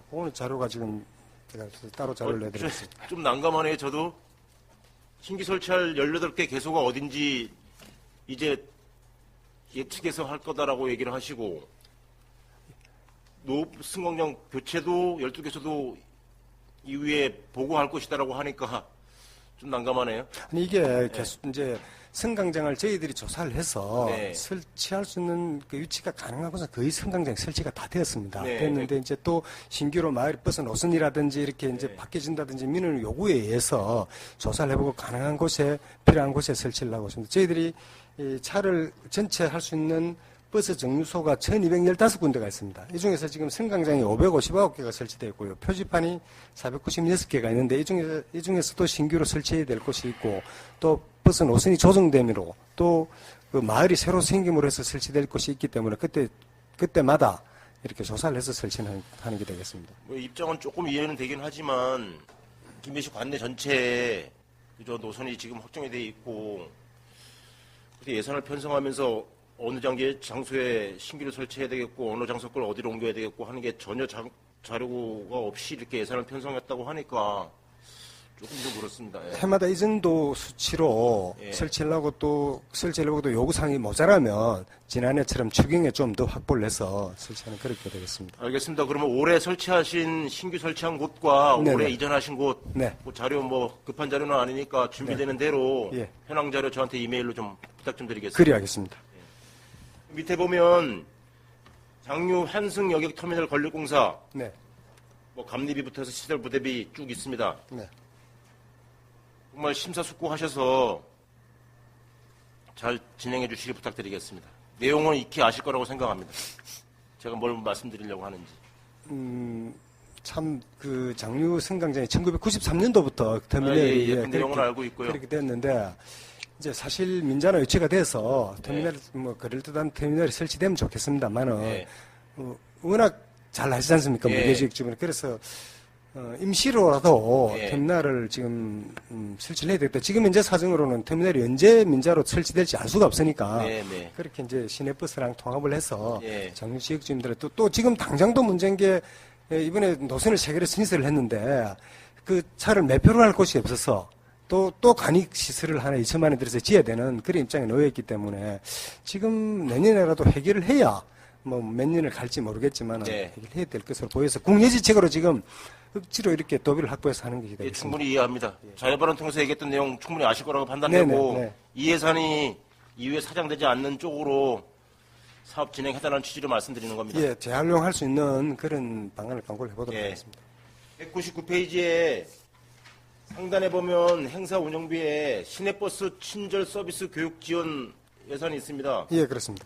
H: 그거는 자료가 지금 제가 따로 자료를 내드리겠습니다.
B: 좀 난감하네요, 저도. 신규 설치할 18개 개소가 어딘지 이제 예측해서 할 거다라고 얘기를 하시고, 승강장 교체도 12개소도 이후에 보고할 것이다라고 하니까 좀 난감하네요.
H: 아니 이게 계속 이제 승강장을 저희들이 조사를 해서
B: 네.
H: 설치할 수 있는 그 위치가 가능한 곳은 거의 승강장 설치가 다 되었습니다.
B: 네.
H: 됐는데 이제 또 신규로 마을 버스 노선이라든지 이렇게 이제
B: 네.
H: 바뀌어진다든지 민원 요구에 의해서 조사를 해보고 가능한 곳에 필요한 곳에 설치를 하고 있습니다. 저희들이 이 차를 전체 할 수 있는 버스 정류소가 1215군데가 있습니다. 이 중에서 지금 승강장이 559개가 설치되어 있고요. 표지판이 496개가 있는데 이 중에서도 신규로 설치해야 될 곳이 있고 또 버스 노선이 조정됨으로 또 그 마을이 새로 생김으로 해서 설치될 곳이 있기 때문에 그때마다 이렇게 조사를 해서 설치하는 게 되겠습니다.
B: 뭐 입장은 조금 이해는 되긴 하지만 김해시 관내 전체에 그저 노선이 지금 확정이 돼 있고 그때 예산을 편성하면서 어느 장소에 신규를 설치해야 되겠고 어느 장소 걸 어디로 옮겨야 되겠고 하는 게 전혀 자료가 없이 이렇게 예산을 편성했다고 하니까 조금 좀 그렇습니다. 예.
H: 해마다 이 정도 수치로
B: 예.
H: 설치하려고 또 요구사항이 모자라면 지난해처럼 추경에 좀 더 확보를 해서 설치하는 그렇게 되겠습니다.
B: 알겠습니다. 그러면 올해 설치하신 신규 설치한 곳과
H: 네네.
B: 올해 이전하신 곳
H: 네.
B: 그 자료 뭐 급한 자료는 아니니까 준비되는 대로
H: 예.
B: 현황 자료 저한테 이메일로 좀 부탁 좀 드리겠습니다.
H: 그리하겠습니다.
B: 밑에 보면 장류 한승 여객 터미널 건립공사
H: 네.
B: 뭐 감리비부터 해서 시설 부대비 쭉 있습니다.
H: 네.
B: 정말 심사숙고하셔서 잘 진행해 주시기 부탁드리겠습니다. 내용은 익히 아실 거라고 생각합니다. 제가 뭘 말씀드리려고 하는지.
H: 참 그 장류 승강장이 1993년도부터 터미널이
B: 그 내용은 알고 있고요.
H: 그렇게 됐는데 이제 사실 민자나 유치가 돼서 터미널 뭐 그럴듯한 터미널이 설치되면 좋겠습니다만은
B: 네.
H: 워낙 잘 아시지 않습니까?
B: 네.
H: 무게지역 주변에 그래서 임시로라도
B: 네.
H: 터미널을 지금 설치를 해야 되겠다. 지금 현재 사정으로는 터미널이 언제 민자로 설치될지 알 수가 없으니까
B: 네, 네.
H: 그렇게 이제 시내버스랑 통합을 해서
B: 네.
H: 장류 지역 주민들의 또 지금 당장도 문제인 게 이번에 노선을 3개를 신설을 했는데 그 차를 매표로 할 곳이 없어서 또 간이 시설을 하나 2천만 원 들여서 지어야 되는 그런 입장에 놓여 있기 때문에 지금 내년에라도 해결을 해야 뭐 몇 년을 갈지 모르겠지만
B: 네.
H: 해결해야 될 것으로 보여서 국내지책으로 지금 억지로 이렇게 도비를 확보해서 하는 것이
B: 예,
H: 되겠습니다.
B: 충분히 이해합니다. 자유발언 통해서 얘기했던 내용 충분히 아실 거라고 판단되고
H: 네네, 네.
B: 이 예산이 이후에 사장되지 않는 쪽으로 사업 진행해달라는 취지로 말씀드리는 겁니다.
H: 예, 재활용할 수 있는 그런 방안을 강구를 해보도록
B: 예.
H: 하겠습니다.
B: 199페이지에 상단에 보면 행사 운영비에 시내버스 친절 서비스 교육 지원 예산이 있습니다.
H: 예, 그렇습니다.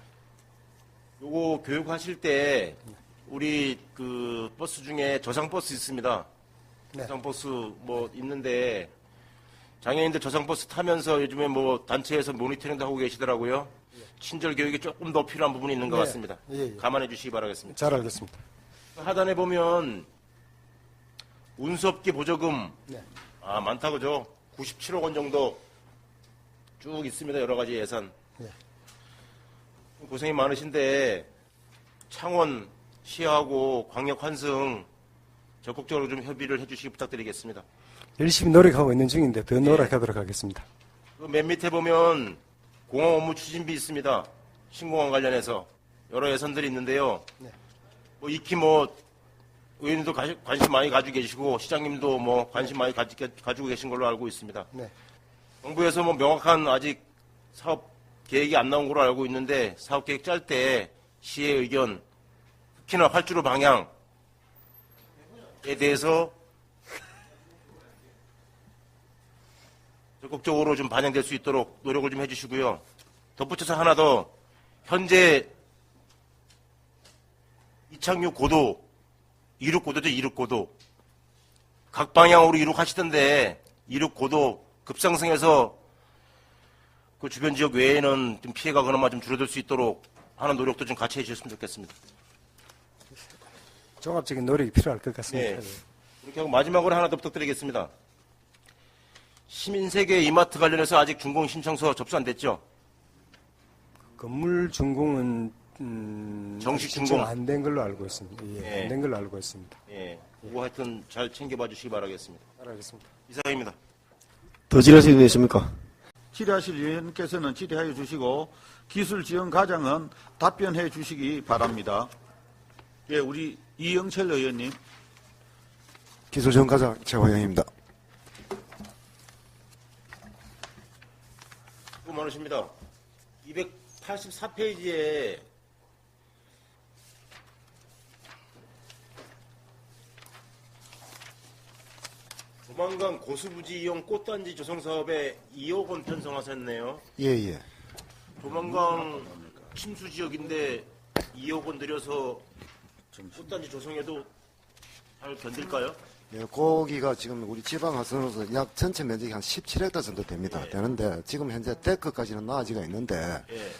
B: 요거 교육하실 때 우리 그 버스 중에 저상버스 있습니다.
H: 네.
B: 저상버스 뭐 있는데 장애인들 저상버스 타면서 요즘에 뭐 단체에서 모니터링도 하고 계시더라고요. 친절 교육이 조금 더 필요한 부분이 있는 것
H: 네.
B: 같습니다.
H: 예, 예.
B: 감안해 주시기 바라겠습니다.
H: 잘 알겠습니다.
B: 하단에 보면 운수업계 보조금
H: 네.
B: 많다 그죠? 97억 원 정도 쭉 있습니다. 여러 가지 예산.
H: 네.
B: 고생이 많으신데 창원 시하고 광역 환승 적극적으로 좀 협의를 해주시기 부탁드리겠습니다.
H: 열심히 노력하고 있는 중인데 더 노력하도록 하겠습니다.
B: 그 맨 밑에 보면 공항 업무 추진비 있습니다. 신공항 관련해서 여러 예산들이 있는데요.
H: 네.
B: 뭐 익히 뭐 의원님도 관심 많이 가지고 계시고 시장님도 뭐 관심 많이 가지고 계신 걸로 알고 있습니다.
A: 네.
B: 정부에서 뭐 명확한 아직 사업 계획이 안 나온 걸로 알고 있는데 사업 계획 짤 때 시의 의견, 특히나 활주로 방향에 대해서 적극적으로 좀 반영될 수 있도록 노력을 좀 해주시고요. 덧붙여서 하나 더, 현재 이착륙 고도, 이륙 고도죠, 이륙 고도. 각 방향으로 이륙하시던데 이륙 고도 급상승해서 그 주변 지역 외에는 좀 피해가 그나마 좀 줄어들 수 있도록 하는 노력도 좀 같이 해주셨으면 좋겠습니다.
H: 종합적인 노력이 필요할 것 같습니다.
B: 네. 이렇게 하고 마지막으로 하나 더 부탁드리겠습니다. 시민세계 이마트 관련해서 아직 준공 신청서 접수 안 됐죠?
H: 건물 준공은
B: 정식
H: 신청
B: 준공.
H: 안 된 걸로 알고 있습니다. 예,
B: 네.
H: 안 된 걸로 알고 있습니다.
B: 예, 그거 하여튼 잘 챙겨봐 주시기 바라겠습니다.
H: 알겠습니다.
B: 이상입니다.
A: 더 질의하실 분 있습니까?
I: 질의하실 의원께서는 질의하여 주시고 기술 지원 과장은 답변해 주시기 바랍니다. 예, 우리 이영철 의원님.
A: 기술전과장 최화영입니다.
B: 수고 많으십니다. 284페이지에 조만간 고수부지 이용 꽃단지 조성 사업에 2억 원 편성하셨네요.
A: 예, 예.
B: 조만간 침수 지역인데 2억 원 들여서 꽃단지 조성해도 잘 견딜까요?
A: 예, 거기가 지금 우리 지방 하선으로서 약 전체 면적이 한 17헥타 정도 됩니다.
B: 예.
A: 되는데 지금 현재 데크까지는 나아지가 있는데
B: 예.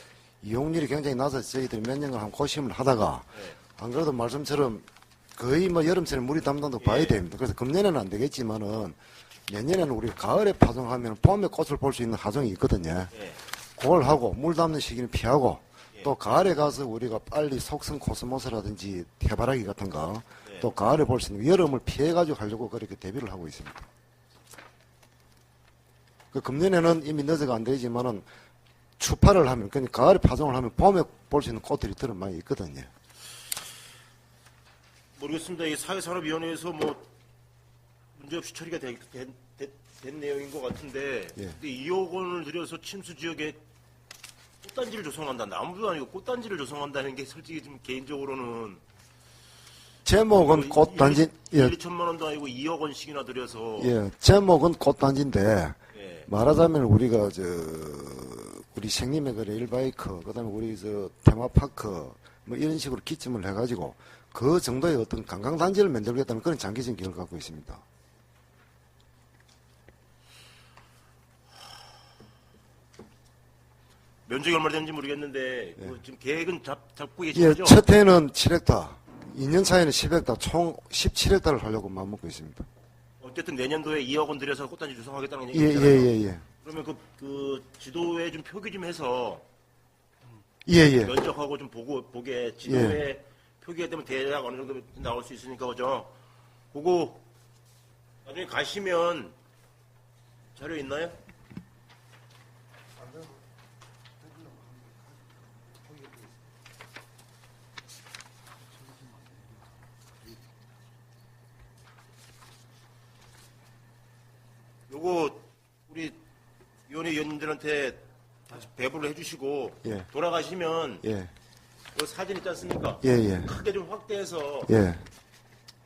A: 이용률이 굉장히 낮아서 저희들이 몇 년간 한 고심을 하다가
B: 예.
A: 안 그래도 말씀처럼 거의 뭐 여름철에 물이 담당도 봐야
B: 예.
A: 됩니다. 그래서 금년에는 안 되겠지만은 내년에는 우리 가을에 파종하면 봄에 꽃을 볼 수 있는 하종이 있거든요.
B: 예.
A: 그걸 하고 물 담는 시기는 피하고
B: 예.
A: 또 가을에 가서 우리가 빨리 속성 코스모스라든지 해바라기 같은 거
B: 예.
A: 또 가을에 볼 수 있는 여름을 피해가지고 하려고 그렇게 대비를 하고 있습니다. 그 금년에는 이미 늦어가 안 되지만은 추파를 하면, 그러니까 가을에 파종을 하면 봄에 볼 수 있는 꽃들이 들은 많이 있거든요.
B: 모르겠습니다. 이 사회산업위원회에서 뭐 문제없이 처리가 된 내용인 것 같은데
A: 예.
B: 근데 2억 원을 들여서 침수 지역에 꽃단지를 조성한다. 나무도 아니고 꽃단지를 조성한다는 게 솔직히 좀 개인적으로는
A: 제목은 꽃단지, 예,
B: 1, 2천만 원도 아니고 2억 원씩이나 들여서
A: 예, 제목은 꽃단지인데
B: 예.
A: 말하자면 우리가 우리 생님의 거래 일바이크, 그다음에 우리 테마파크 뭐 이런 식으로 기점을 해가지고 그 정도의 어떤 관광단지를 만들겠다는 그런 장기적인 계획을 갖고 있습니다.
B: 면적이 얼마 되는지 모르겠는데 그 지금 계획은 잡고 계신
A: 예,
B: 거죠?
A: 첫 해는 7헥타, 2년 차에는 10헥타, 총 17헥타를 하려고 마음먹고 있습니다.
B: 어쨌든 내년도에 2억 원 들여서 꽃단지 조성하겠다는
A: 예,
B: 얘기잖아요.
A: 예.
B: 그러면 그 지도에 좀 표기 좀 해서
A: 예.
B: 면적하고 좀 보게 지도에 표기가 되면 대략 어느 정도 나올 수 있으니까 그죠? 그거 나중에 가시면 자료 있나요? 요거 우리 위원님들한테 다시 배부를 해주시고
A: 예.
B: 돌아가시면
A: 예.
B: 그 사진 있지 않습니까?
A: 예.
B: 크게 좀 확대해서
A: 예.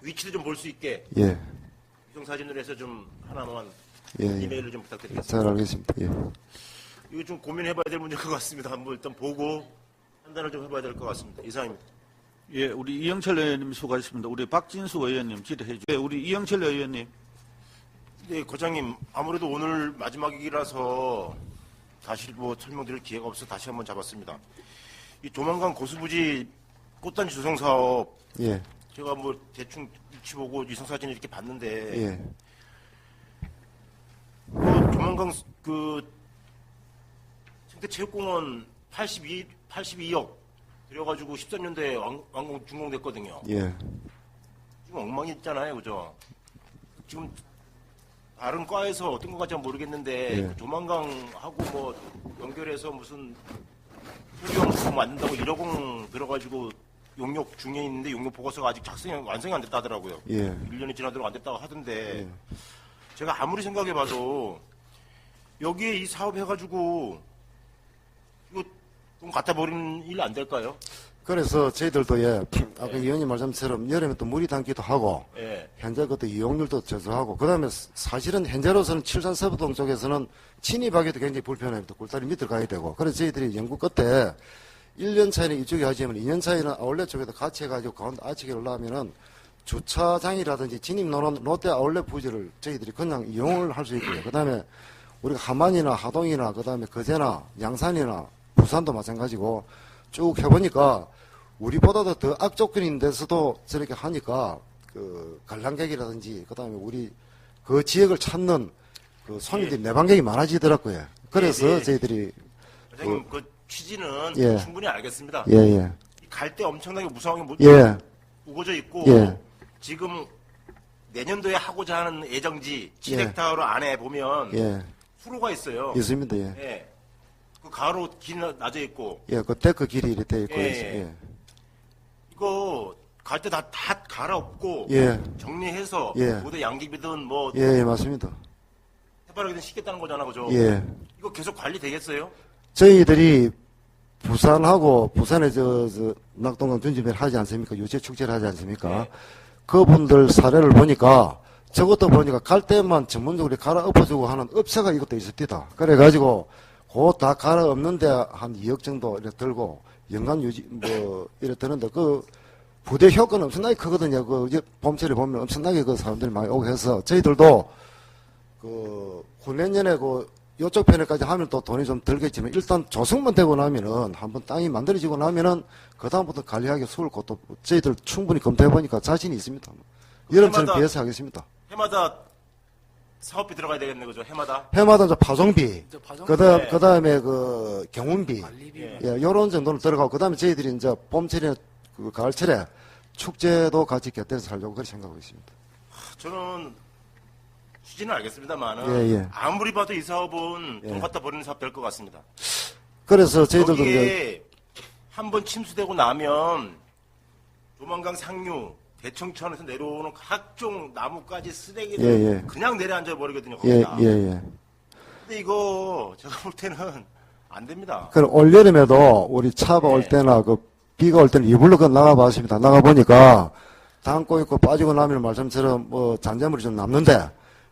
B: 위치를 좀 볼 수 있게
A: 예.
B: 위성 사진으로 해서 좀 하나만
A: 예.
B: 이메일로 좀 부탁드리겠습니다.
A: 잘 알겠습니다. 예.
B: 이거 좀 고민해봐야 될 문제인 것 같습니다. 한번 일단 보고 판단을 좀 해봐야 될 것 같습니다. 이상입니다.
I: 예, 우리 이영철 의원님 수고하셨습니다. 우리 박진수 의원님 질의해 주세요. 예, 우리 이영철 의원님.
B: 네, 거장님 아무래도 오늘 마지막이라서 다시 뭐 설명드릴 기회가 없어서 다시 한번 잡았습니다. 이 조만간 고수부지 꽃단지 조성 사업
A: 예.
B: 제가 뭐 대충 위치 보고 위성 사진 이렇게 봤는데
A: 예.
B: 뭐 조만간 그 생태체육공원 82억 들여가지고 13년도에 완공 준공됐거든요.
A: 예.
B: 지금 엉망이 있잖아요, 그죠? 지금 다른 과에서 어떤 것 같지 모르겠는데
A: 예.
B: 그 조만강하고 뭐 연결해서 무슨 소리형 만든다고 1억 원 들어가지고 용역 중에 있는데 용역 보고서가 아직 완성이 안 됐다 하더라고요.
A: 예.
B: 1년이 지나도록 안 됐다고 하던데 제가 아무리 생각해봐도 여기에 이 사업 해가지고 이거 돈 갖다 버리는 일 안 될까요?
A: 그래서 저희들도 아까 의원님 말씀처럼 여름에 또 물이 담기도 하고
B: 예.
A: 현재 그것도 이용률도 저조하고 그다음에 사실은 현재로서는 칠산 서부동 쪽에서는 진입하기도 굉장히 불편합니다. 굴다리 밑으로 가야 되고 그래서 저희들이 연구 끝에 1년 차에는 이쪽에 하지만 2년 차에는 아울렛 쪽에도 같이 해가지고 가운데 아치기를 올라오면은 주차장이라든지 진입 노는 롯데 아울렛 부지를 저희들이 그냥 이용을 할 수 있고요. 그다음에 우리가 함안이나 하동이나 그다음에 거제나 양산이나 부산도 마찬가지고 쭉 해보니까 우리보다도 더 악조건인 데서도 저렇게 하니까 그 관람객이라든지 그다음에 우리 그 지역을 찾는 그 손님들이 내방객이 많아지더라고요. 그래서
B: 예, 예.
A: 저희들이
B: 과장님 그 취지는
A: 예.
B: 충분히 알겠습니다.
A: 예예
B: 갈 때 엄청나게 무서운 게
A: 예.
B: 우거져 있고
A: 예.
B: 지금 내년도에 하고자 하는 예정지
A: 예.
B: 7헥타르 안에 보면
A: 예.
B: 후로가 있어요.
A: 있습니다. 예.
B: 예. 그 가로 길 낮아 있고
A: 예. 그 데크 길이 이렇게 돼 있고
B: 예.
A: 예.
B: 이거 갈 때 다 갈아엎고
A: 예.
B: 정리해서
A: 예.
B: 모두 양귀비든 뭐
A: 예, 예, 맞습니다.
B: 해바라기든 씻겠다는 거잖아, 그죠?
A: 예.
B: 이거 계속 관리 되겠어요?
A: 저희들이 부산하고 부산에 낙동강 둔지배를 하지 않습니까? 유재 축제를 하지 않습니까?
B: 네.
A: 그분들 사례를 보니까 저것도 보니까 갈 때만 전문적으로 갈아엎어주고 하는 업체가 이것도 있었다. 그래가지고 그 다 갈아엎는데 한 2억 정도 이렇게 들고 연간 유지 이래 드는데 그 부대 효과는 엄청나게 크거든요. 그 이제 봄철에 보면 엄청나게 그 사람들이 많이 오고 해서 저희들도 그 후내년에 그 요쪽 편에까지 하면 또 돈이 좀 들겠지만 일단 조성만 되고 나면은 한번 땅이 만들어지고 나면은 그 다음부터 관리하기 수월 것도 저희들 충분히 검토해 보니까 자신이 있습니다. 여름철에
B: 해마다-
A: 비해서 하겠습니다.
B: 해마다 사업비 들어가야 되겠네, 그죠? 해마다?
A: 해마다 이제 파종비,
B: 네.
A: 그다음에 그 경운비,
C: 관리비.
A: 예, 요런 정도는 들어가고 그다음에 저희들이 이제 봄철에 그 가을철에 축제도 같이 곁들여서 살려고 그렇게 생각하고 있습니다.
B: 저는 취지는 알겠습니다만은
A: 예, 예.
B: 아무리 봐도 이 사업은
A: 예.
B: 돈 갖다 버리는 사업 될 것 같습니다.
A: 그래서 저희들도 이제
B: 여기에 한번 침수되고 나면 조만강 상류 대청천에서 내려오는 각종 나무까지 쓰레기를
A: 예, 예.
B: 그냥 내려앉아 버리거든요.
A: 예,
B: 거기다.
A: 예, 예.
B: 근데 이거 제가 볼 때는 안 됩니다.
A: 그 올여름에도 우리 차가 올
B: 네.
A: 때나 그 비가 올 때는 이불로 그 나가봤습니다. 나가보니까 담고 있고 빠지고 나면 말씀처럼 뭐 잔재물이 좀 남는데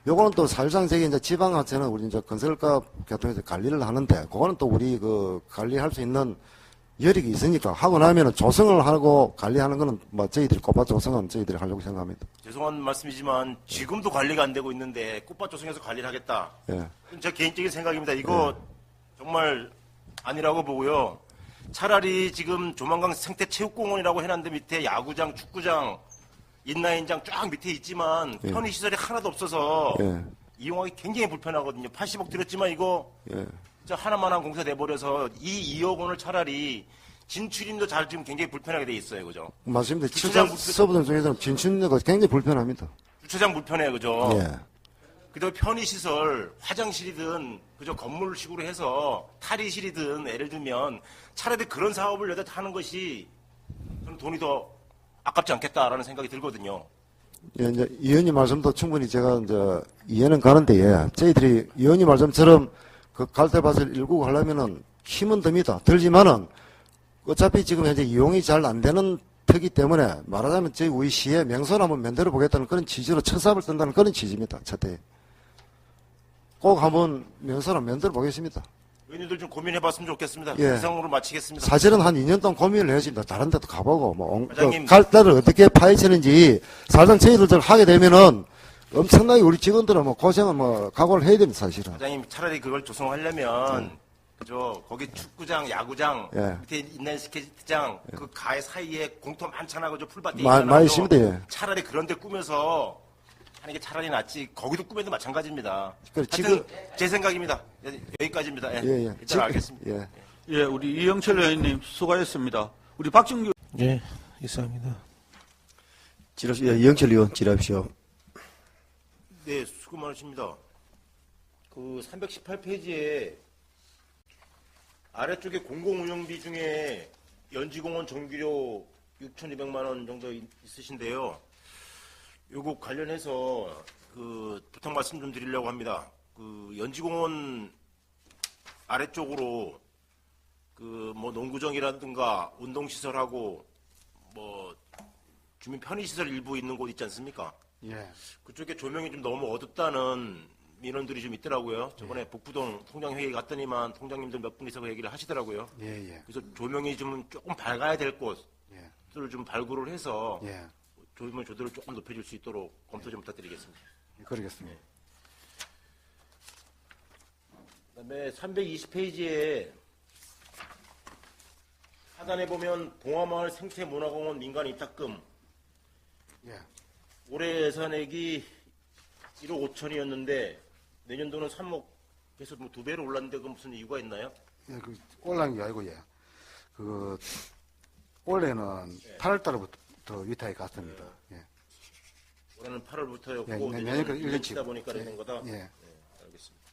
A: 요거는 또 사실상 저기 이제 지방하체는 우리 이제 건설가 계통에서 관리를 하는데 그거는 또 우리 그 관리할 수 있는 여력이 있으니까 하고 나면은 조성을 하고 관리하는 거는 뭐 저희들이 꽃밭 조성은 저희들이 하려고 생각합니다.
B: 죄송한 말씀이지만 지금도 관리가 안 되고 있는데 꽃밭 조성해서 관리를 하겠다.
A: 예.
B: 제 개인적인 생각입니다. 이거 정말 아니라고 보고요. 차라리 지금 조만강 생태체육공원이라고 해놨는데 밑에 야구장, 축구장, 인라인장 쫙 밑에 있지만
A: 예.
B: 편의시설이 하나도 없어서
A: 예.
B: 이용하기 굉장히 불편하거든요. 80억 들였지만 이거
A: 예.
B: 진짜 하나만한 공사 내버려서 이 2억 원을 차라리 진출임도 잘 지금 굉장히 불편하게 돼 있어요. 그죠?
A: 맞습니다.
B: 주차장
A: 칠산 서부동 쪽에서는 진출로가 굉장히 불편합니다.
B: 주차장 불편해요. 그죠?
A: 예.
B: 그다음에 편의시설, 화장실이든 그저 건물식으로 해서 탈의실이든 예를 들면 차라리 그런 사업을 여기다 하는 것이 저는 돈이 더 아깝지 않겠다라는 생각이 들거든요.
A: 예, 이제 의원님 말씀도 충분히 제가 이제 이해는 가는데 예. 저희들이 의원님 말씀처럼 그 갈대밭을 일구고 하려면은 힘은 듭니다. 들지만은 어차피 지금 현재 이용이 잘 안 되는 터기 때문에 말하자면 저희 우리 시에 명소를 한번 만들어 보겠다는 그런 취지로 첫 사업을 뜬다는 그런 취지입니다. 첫해 꼭 한번 명소를 만들어 보겠습니다.
B: 의원님들 좀 고민해봤으면 좋겠습니다.
A: 예.
B: 이상으로 마치겠습니다.
A: 사실은 한 2년 동안 고민을 했습니다. 다른 데도 가보고, 뭐,
B: 과장님.
A: 갈대를 어떻게 파헤치는지, 사실상 저희들 하게 되면은 엄청나게 우리 직원들은 뭐 고생은 뭐 각오를 해야 됩니다, 사실은.
B: 과장님 차라리 그걸 조성하려면 그죠? 거기 축구장, 야구장,
A: 예.
B: 밑에 인라인 스케이트장 그 가해 사이에 공터 많잖아, 그죠? 풀밭에
A: 많이 있습니다, 예.
B: 차라리 그런데 꾸며서 하는 게 차라리 낫지. 거기도 꾸며도 마찬가지입니다.
A: 그래,
B: 하여튼 제 생각입니다. 여기까지입니다. 예.
A: 예, 예.
B: 일단 알겠습니다.
A: 예.
I: 예, 우리 이영철 의원님 수고하셨습니다. 우리 박정규
J: 예, 이상입니다.
K: 이영철 의원 지랄하십시오.
B: 네, 수고 많으십니다. 그 318페이지에 아래쪽에 공공운영비 중에 연지공원 정규료 6,200만 원 정도 있으신데요. 요거 관련해서 그 부탁 말씀 좀 드리려고 합니다. 그 연지공원 아래쪽으로 그 뭐 농구정이라든가 운동시설하고 뭐 주민 편의시설 일부 있는 곳 있지 않습니까?
A: 예.
B: 그쪽에 조명이 좀 너무 어둡다는 민원들이 좀 있더라고요. 저번에 북부동 통장회의 갔더니만 통장님들 몇 분이서 그 얘기를 하시더라고요.
A: 예, 예.
B: 그래서 조명이 좀 조금 밝아야 될 곳을
A: 예.
B: 좀 발굴을 해서
A: 예.
B: 조명 조도를 조금 높여줄 수 있도록 검토 좀 부탁드리겠습니다.
A: 그러겠습니다.
B: 그다음에 320페이지에 하단에 보면 봉화마을 생태문화공원 민간 입탁금
A: 예.
B: 올해 예산액이 1억 5천이었는데 내년도는 3억에서 뭐 2배로 올랐는데 그 무슨 이유가 있나요?
A: 예, 그 올라간 게 아니고 예. 그 올해는 8월 달부터 위탁이 갔습니다. 예.
B: 올해는 8월부터였고
A: 예,
B: 내년은
A: 내년까지
B: 1년
A: 1년
B: 치다 보니까
A: 예,
B: 되는 거다?
A: 예.
B: 알겠습니다.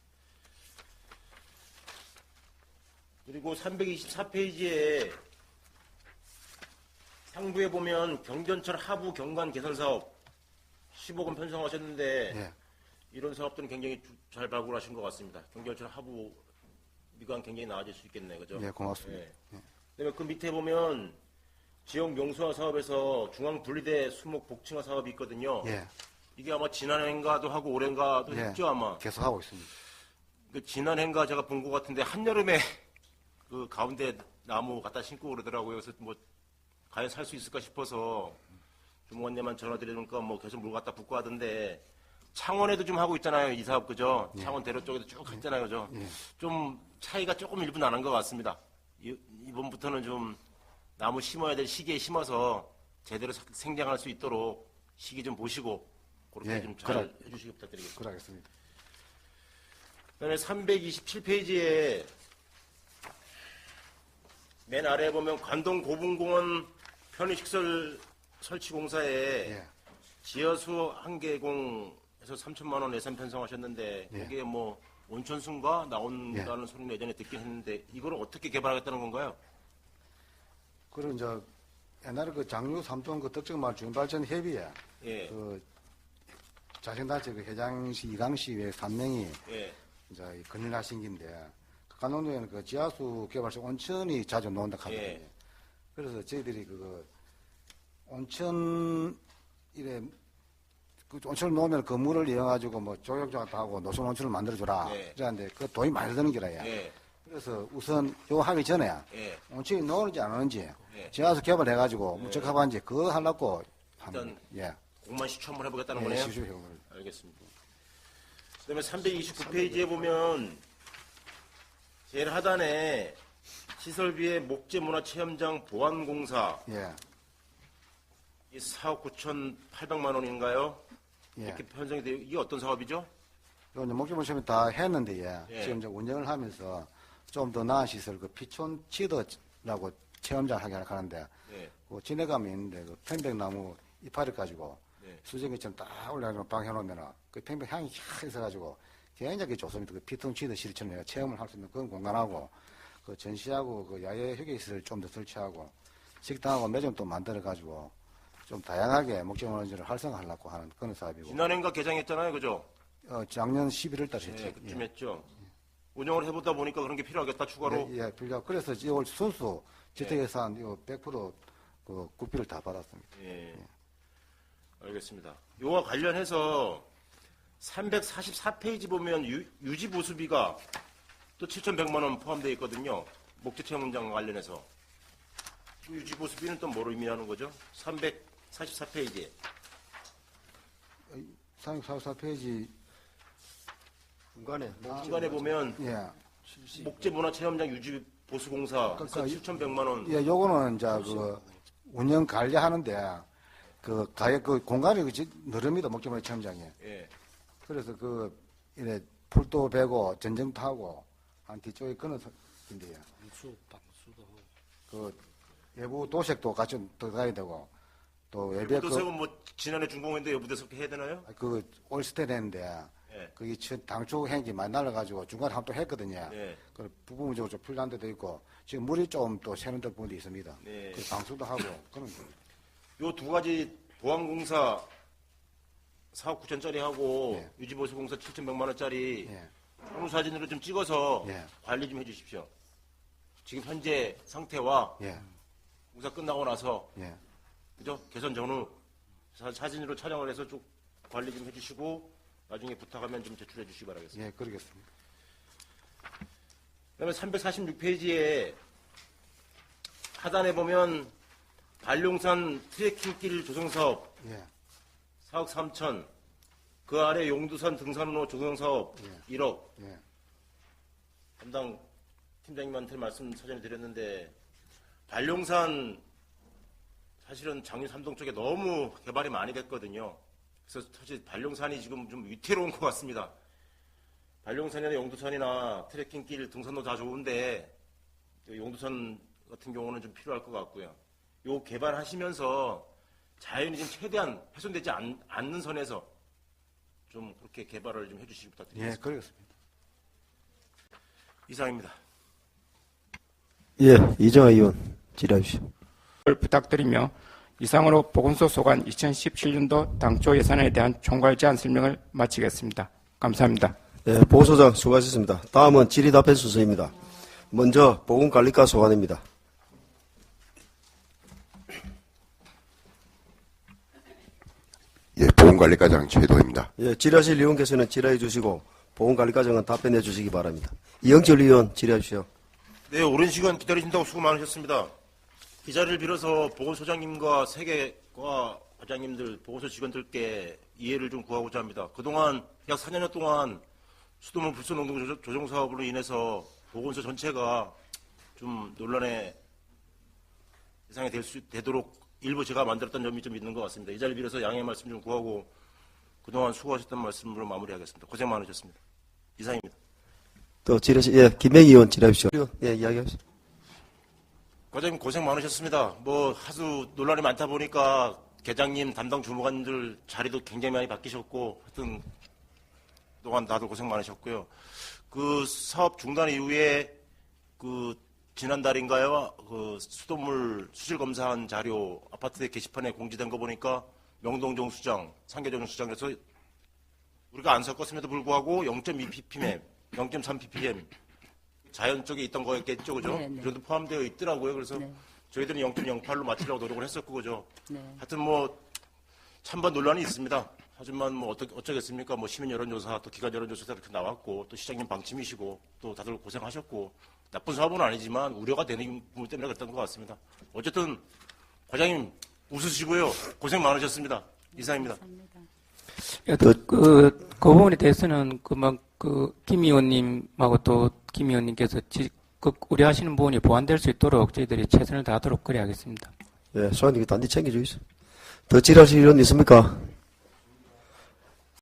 B: 그리고 324페이지에 상부에 보면 경전철 하부 경관 개선 사업 10억 원 편성하셨는데
A: 예.
B: 이런 사업들은 굉장히 잘 발굴하신 것 같습니다. 경전철 하부 미관 굉장히 나아질 수 있겠네요. 그죠?
A: 예, 고맙습니다.
B: 예. 그다음에 그 밑에 보면 지역 용수화 사업에서 중앙 분리대 수목 복층화 사업이 있거든요.
A: 예.
B: 이게 아마 지난해인가도 하고 올해인가도
A: 예.
B: 했죠 아마.
A: 계속 하고 있습니다.
B: 그 지난해인가 제가 본 것 같은데 한여름에 그 가운데 나무 갖다 심고 그러더라고요. 그래서 뭐 과연 살 수 있을까 싶어서 주무관님만 전화드리니까 뭐 계속 물 갖다 붓고 하던데 창원에도 좀 하고 있잖아요. 이 사업 그죠? 창원 대로 쪽에도 쭉 했잖아요. 그죠?
A: 예.
B: 좀 차이가 조금 일부 나는 것 같습니다. 이번부터는 좀 나무 심어야 될 시기에 심어서 제대로 생장할 수 있도록 시기 좀 보시고 그렇게
A: 예,
B: 좀 잘
A: 그래.
B: 해주시기 부탁드리겠습니다.
A: 그러겠습니다.
B: 그다음에 327페이지에 맨 아래에 보면 관동 고분공원 편의시설 설치 공사에
A: 예.
B: 지하수 한개공에서 3천만 원 예산 편성하셨는데
A: 예.
B: 거기에 뭐 온천수가 나온다는 소리는 예전에 듣긴 했는데 이걸 어떻게 개발하겠다는 건가요?
A: 그리고 이제 옛날에 그 장류 삼동 그 덕정마을 주민발전 협의회
B: 예,
A: 그 자생단체 그 회장시 이강시 외 3명이
B: 예,
A: 이제 건일하신 긴데 강원도에는 그 지하수 개발소 온천이 자주 나온다 하거든요.
B: 예.
A: 그래서 저희들이 그 온천 이래 그 온천을 놓으면 그 물을 이용가지고 뭐 조격조각 하고 노선 온천을 만들어주라.
B: 예.
A: 그랬는데 그 돈이 많이 드는 기라야.
B: 예,
A: 그래서 우선 요거 하기 전에
B: 예.
A: 온천이 나오는지 안 오는지
B: 예.
A: 지하수 개발해가지고 무척하반지 그거 하려고 하는
B: 일단
A: 예.
B: 공만 시추 한번 해보겠다는
A: 예,
B: 거네요.
A: 시주형을.
B: 알겠습니다. 그다음에 329페이지에 보면 제일 하단에 시설비의 목재문화체험장 보안공사
A: 예.
B: 이 4억 9,800만 원인가요?
A: 예.
B: 이렇게 편성이 돼요. 이게 어떤 사업이죠?
A: 요 이제 목적물 시험을 다 했는데
B: 예.
A: 지금 이제 운영을 하면서 좀 더 나은 시설 그 피촌 치더라고 체험장 하게 하는데
B: 예.
A: 그 진해감이 있는데 그 편백나무 이파리 가지고
B: 네.
A: 수정기처럼 딱 올라가서 방 해놓으면은 그 편백 향이 확 있어가지고 굉장히 좋습니다. 그 피톤 치더 실처럼 내가 체험을 할 수 있는 그런 공간하고 그 전시하고 그 야외 휴게시설 좀 더 설치하고 식당하고 매점 또 만들어가지고 좀 다양하게 목적물원지를 활성화하려고 하는 그런 사업이고
B: 지난해인가 개장했잖아요. 그죠?
A: 작년 11월 달에 했죠.
B: 예, 그쯤 했죠. 운영을 해보다 보니까 그런 게 필요하겠다, 추가로.
A: 예, 필요. 그래서 이월 순수 주택예산 이거 100%그 국비를 다 받았습니다.
B: 예. 알겠습니다. 요와 관련해서 344페이지 보면 유지보수비가 또 7,100만 원 포함되어 있거든요. 목재체험장 관련해서. 그 유지보수비는 또 뭐로 의미하는 거죠? 344페이지에.
A: 344페이지
B: 중간에 보면
A: 예.
B: 목재문화체험장 유지보수공사
A: 그러니까
B: 7,100만 원.
A: 예, 요거는 이제 그 운영 관리하는데 그 가액 그 공간이 그 늘음이다 목적물 체험장에.
B: 예.
A: 그래서 그 이래 풀도 베고 전쟁도 하고 한 뒤쪽에 그는 인데요.
C: 방수도 하고.
A: 그 외부 도색도 같이 들어가야 되고 또 외벽
B: 여부도색은 뭐 지난해 준공했는데 여부도색 해야 되나요?
A: 그 올스테 했는데
B: 예.
D: 그게 당초 행기 많이 날라가지고 중간에 한 번 또 했거든요.
B: 네.
D: 그 부분적으로 좀 풀난 데도 있고 지금 물이 좀 또 새는 데 부분도 있습니다.
B: 네.
D: 그 방수도 하고 그런 거.
B: 요 두 가지 보안공사 4억 9천짜리 하고
D: 예.
B: 유지보수공사 7,100만 원짜리
D: 예.
B: 홍수 사진으로 좀 찍어서
D: 예.
B: 관리 좀 해주십시오. 지금 현재 상태와
D: 예.
B: 공사 끝나고 나서
D: 예.
B: 그죠? 개선 전후 사진으로 촬영을 해서 쭉 관리 좀 해주시고 나중에 부탁하면 좀 제출해 주시기 바라겠습니다.
D: 예, 그러겠습니다.
B: 그다음에 346페이지에 하단에 보면 반룡산 트레킹길 조성사업
D: 예.
B: 4억 3천, 그 아래 용두산 등산로 조성사업 1억.
D: 예.
B: 담당 팀장님한테 말씀 사전에 드렸는데 반룡산 사실은 장유 삼동 쪽에 너무 개발이 많이 됐거든요. 그래서 사실 반룡산이 지금 좀 위태로운 것 같습니다. 반룡산이나 용두산이나 트레킹길 등산로 다 좋은데 용두산 같은 경우는 좀 필요할 것 같고요. 요 개발하시면서 자연이 좀 최대한 훼손되지 않는 선에서 좀 그렇게 개발을 좀 해주시기 부탁드립니다.
D: 예, 그러겠습니다.
B: 이상입니다.
J: 예, 이정아 의원 질의하십시오.
K: 부탁드리며 이상으로 보건소 소관 2017년도 당초 예산에 대한 총괄 제안 설명을 마치겠습니다. 감사합니다.
J: 예, 보건소장 수고하셨습니다. 다음은 질의 답변 순서입니다. 먼저 보건관리과 소관입니다.
L: 예, 보건관리과장 최도입니다.
J: 예, 질의하실 의원께서는 질의해 주시고 보건관리과장은 답변해 주시기 바랍니다. 이영철 의원 질의하십시오.
B: 네, 오랜 시간 기다리신다고 수고 많으셨습니다. 이 자리를 빌어서 보건소장님과 세계과 과장님들, 보건소 직원들께 이해를 좀 구하고자 합니다. 그동안 약 4년여 동안 수돗물 불소 농도 조정 사업으로 인해서 보건소 전체가 좀 논란의 대상이 되도록 일부 제가 만들었던 점이 좀 있는 것 같습니다. 이 자리를 빌어서 양해 말씀 좀 구하고 그동안 수고하셨던 말씀으로 마무리하겠습니다. 고생 많으셨습니다. 이상입니다.
J: 또 질의하실, 예, 김명희 의원 질의하십시오. 예, 이야기하십시오.
B: 과장님 고생 많으셨습니다. 뭐 하도 논란이 많다 보니까 계장님, 담당 주무관들 자리도 굉장히 많이 바뀌셨고 하여튼 그동안 다들 고생 많으셨고요. 그 사업 중단 이후에 그 지난달인가요? 그 수돗물 수질 검사한 자료 아파트 게시판에 공지된 거 보니까 명동정 수장, 상계정 수장에서 우리가 안 섞었음에도 불구하고 0.2ppm, 0.3ppm 자연 쪽에 있던 거였겠죠, 그죠?
M: 네, 네.
B: 그 정도 포함되어 있더라고요. 그래서
M: 네.
B: 저희들은 0.08로 맞추려고 노력을 했었고, 그죠?
M: 네.
B: 하여튼 뭐 찬반 논란이 있습니다. 하지만 뭐 어쩌겠습니까? 뭐 시민 여론조사, 또 기관 여론조사 이렇게 나왔고, 또 시장님 방침이시고, 또 다들 고생하셨고, 나쁜 사업은 아니지만 우려가 되는 부분 때문에 그랬던 것 같습니다. 어쨌든 과장님 웃으시고요. 고생 많으셨습니다. 이상입니다.
K: 그 부분에 대해서는 김 의원님하고 또 김 의원님께서 우려하시는 부분이 보완될 수 있도록 저희들이 최선을 다하도록 그래야겠습니다.
J: 예, 소장님 단디 챙겨주십시오. 더 질의하실 의원 있습니까?